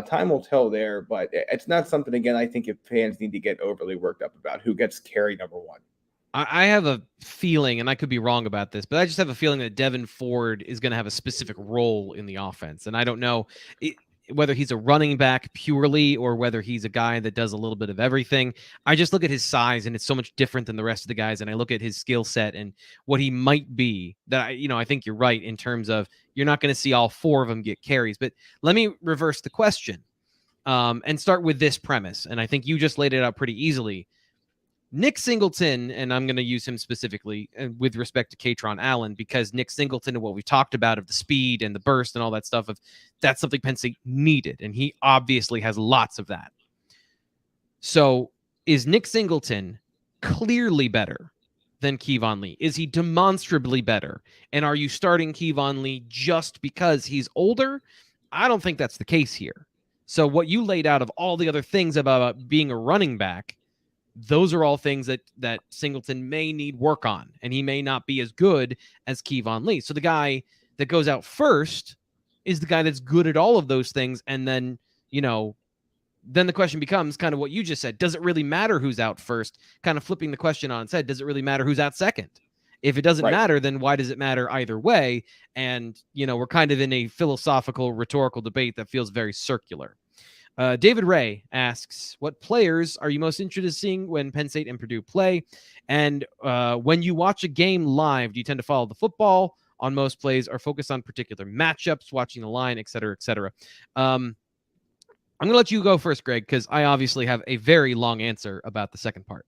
time will tell there, but it's not something, again, I think if fans need to get overly worked up about who gets carry number one. I have a feeling, and I could be wrong about this, but I just have a feeling that Devin Ford is going to have a specific role in the offense. And I don't know whether he's a running back purely or whether he's a guy that does a little bit of everything. I just look at his size, and it's so much different than the rest of the guys. And I look at his skill set and what he might be, that I think you're right in terms of you're not going to see all four of them get carries. But let me reverse the question and start with this premise. And I think you just laid it out pretty easily. Nick Singleton, and I'm going to use him specifically with respect to Katron Allen, because Nick Singleton and what we talked about of the speed and the burst and all that stuff, that's something Penn State needed, and he obviously has lots of that. So is Nick Singleton clearly better than Kevon Lee? Is he demonstrably better? And are you starting Kevon Lee just because he's older? I don't think that's the case here. So what you laid out of all the other things about being a running back, those are all things that Singleton may need work on, and he may not be as good as Kevon Lee. So the guy that goes out first is the guy that's good at all of those things. And then, then the question becomes kind of what you just said. Does it really matter who's out first? Kind of flipping the question on its head. Does it really matter who's out second? If it doesn't matter, then why does it matter either way? And, we're kind of in a philosophical, rhetorical debate that feels very circular. David Ray asks, what players are you most interested in seeing when Penn State and Purdue play? And when you watch a game live, do you tend to follow the football on most plays or focus on particular matchups, watching the line, et cetera, et cetera? I'm going to let you go first, Greg, because I obviously have a very long answer about the second part.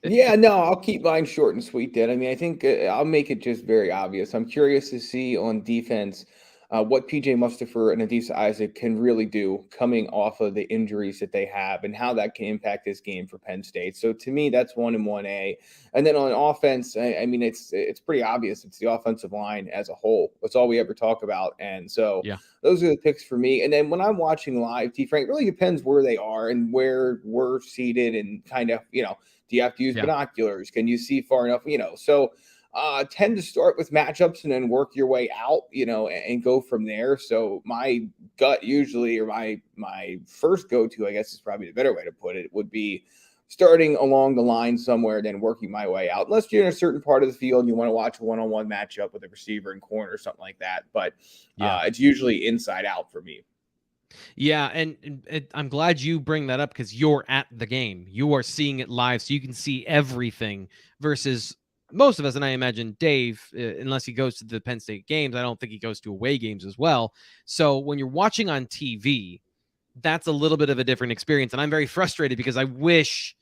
I'll keep mine short and sweet, Dan. I mean, I think I'll make it just very obvious. I'm curious to see on defense what PJ Mustipher and Adisa Isaac can really do coming off of the injuries that they have and how that can impact this game for Penn State. So to me, that's 1 and 1A. And then on offense, I mean, it's pretty obvious. It's the offensive line as a whole. That's all we ever talk about. And so those are the picks for me. And then when I'm watching live, T. Frank, it really depends where they are and where we're seated and kind of, do you have to use binoculars? Can you see far enough? So tend to start with matchups and then work your way out, and go from there. So my gut usually, or my first go-to, I guess is probably the better way to put it, would be starting along the line somewhere, then working my way out. Unless you're in a certain part of the field and you want to watch a one-on-one matchup with a receiver and corner or something like that. But it's usually inside out for me. Yeah, and I'm glad you bring that up because you're at the game. You are seeing it live, so you can see everything versus most of us, and I imagine Dave, unless he goes to the Penn State games, I don't think he goes to away games as well. So when you're watching on TV, that's a little bit of a different experience, and I'm very frustrated because I wish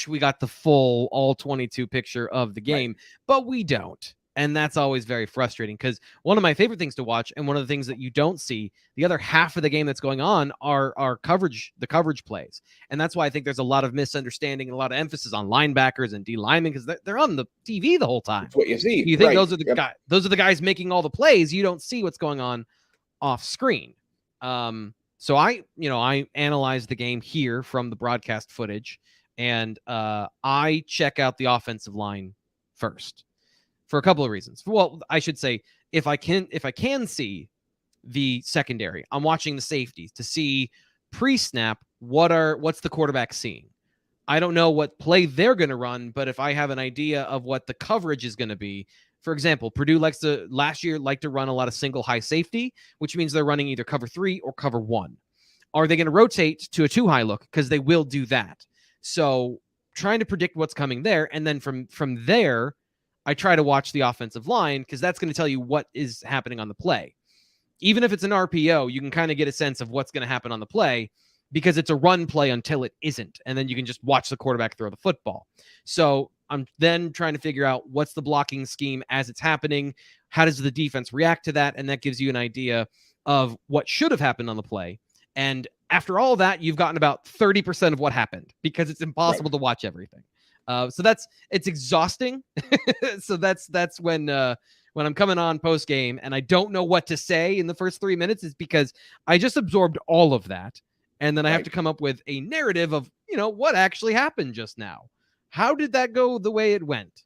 we got the full all 22 picture of the game, but we don't. And that's always very frustrating because one of my favorite things to watch, and one of the things that you don't see, the other half of the game that's going on are the coverage plays. And that's why I think there's a lot of misunderstanding and a lot of emphasis on linebackers and D linemen because they're on the TV the whole time. That's what you see. You think those are the guys, those are the guys making all the plays. You don't see what's going on off screen. So I analyze the game here from the broadcast footage, and I check out the offensive line first. For a couple of reasons. Well, I should say, if I can see the secondary, I'm watching the safeties to see pre-snap what's the quarterback seeing. I don't know what play they're going to run, but if I have an idea of what the coverage is going to be, for example, Purdue last year liked to run a lot of single high safety, which means they're running either cover 3 or cover 1. Are they going to rotate to a 2 high look? Because they will do that. So trying to predict what's coming there, and then from there, I try to watch the offensive line because that's going to tell you what is happening on the play. Even if it's an RPO, you can kind of get a sense of what's going to happen on the play because it's a run play until it isn't. And then you can just watch the quarterback throw the football. So I'm then trying to figure out what's the blocking scheme as it's happening. How does the defense react to that? And that gives you an idea of what should have happened on the play. And after all that, you've gotten about 30% of what happened because it's impossible to watch everything. So it's exhausting. So that's when I'm coming on post game and I don't know what to say in the first 3 minutes, is because I just absorbed all of that. And then I have to come up with a narrative of, what actually happened just now. How did that go the way it went?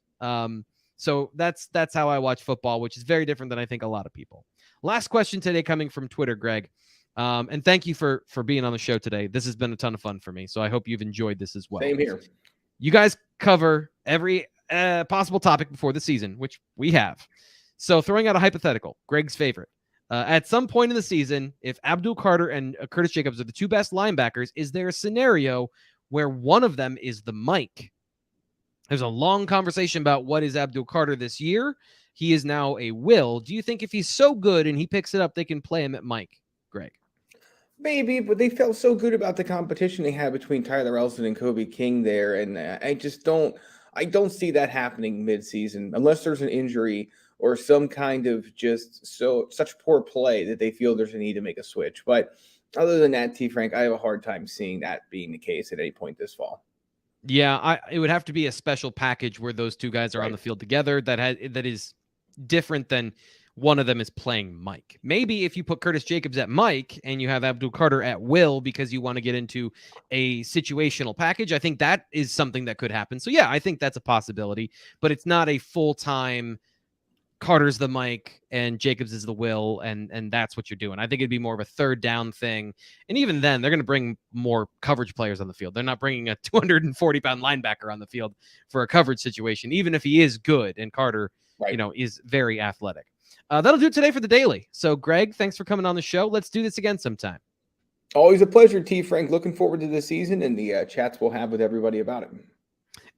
So that's how I watch football, which is very different than I think a lot of people. Last question today coming from Twitter, Greg. And thank you for being on the show today. This has been a ton of fun for me. So I hope you've enjoyed this as well. Same here. You guys cover every possible topic before the season, which we have. So throwing out a hypothetical, Greg's favorite. At some point in the season, if Abdul Carter and Curtis Jacobs are the two best linebackers, is there a scenario where one of them is the Mike? There's a long conversation about what is Abdul Carter this year. He is now a Will. Do you think if he's so good and he picks it up, they can play him at Mike, Greg? Maybe, but they felt so good about the competition they had between Tyler Elson and Kobe King there, and I don't see that happening midseason unless there's an injury or some kind of such poor play that they feel there's a need to make a switch. But other than that, T. Frank, I have a hard time seeing that being the case at any point this fall. Yeah, it would have to be a special package where those two guys are on the field together that is different than one of them is playing Mike. Maybe if you put Curtis Jacobs at Mike and you have Abdul Carter at Will because you want to get into a situational package, I think that is something that could happen. So yeah, I think that's a possibility, but it's not a full-time Carter's the Mike and Jacobs is the Will, and that's what you're doing. I think it'd be more of a third down thing. And even then, they're going to bring more coverage players on the field. They're not bringing a 240-pound linebacker on the field for a coverage situation, even if he is good and Carter, is very athletic. That'll do it today for the Daily. So, Greg, thanks for coming on the show. Let's do this again sometime. Always a pleasure, T. Frank. Looking forward to the season and the chats we'll have with everybody about it.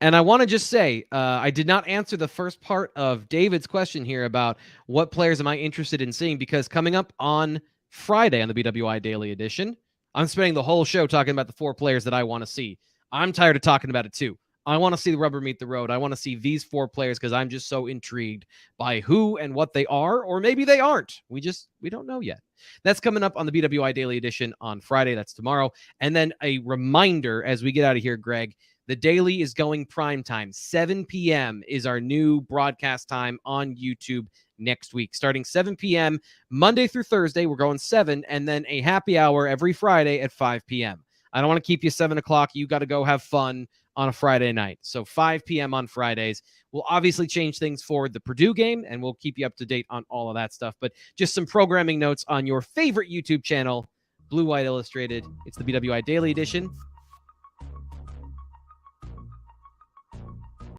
And I want to just say, I did not answer the first part of David's question here about what players am I interested in seeing, because coming up on Friday on the BWI Daily Edition, I'm spending the whole show talking about the 4 players that I want to see. I'm tired of talking about it too. I want to see the rubber meet the road. I want to see these 4 players because I'm just so intrigued by who and what they are, or maybe they aren't. We don't know yet. That's coming up on the BWI Daily Edition on Friday. That's tomorrow. And then a reminder as we get out of here, Greg, the Daily is going prime time. 7 p.m. is our new broadcast time on YouTube next week. Starting 7 p.m. Monday through Thursday, we're going 7, and then a happy hour every Friday at 5 p.m. I don't want to keep you 7 o'clock. You got to go have fun on a Friday night. So 5 p.m. on Fridays. We'll obviously change things for the Purdue game, and we'll keep you up to date on all of that stuff. But just some programming notes on your favorite YouTube channel, Blue White Illustrated. It's the BWI Daily Edition.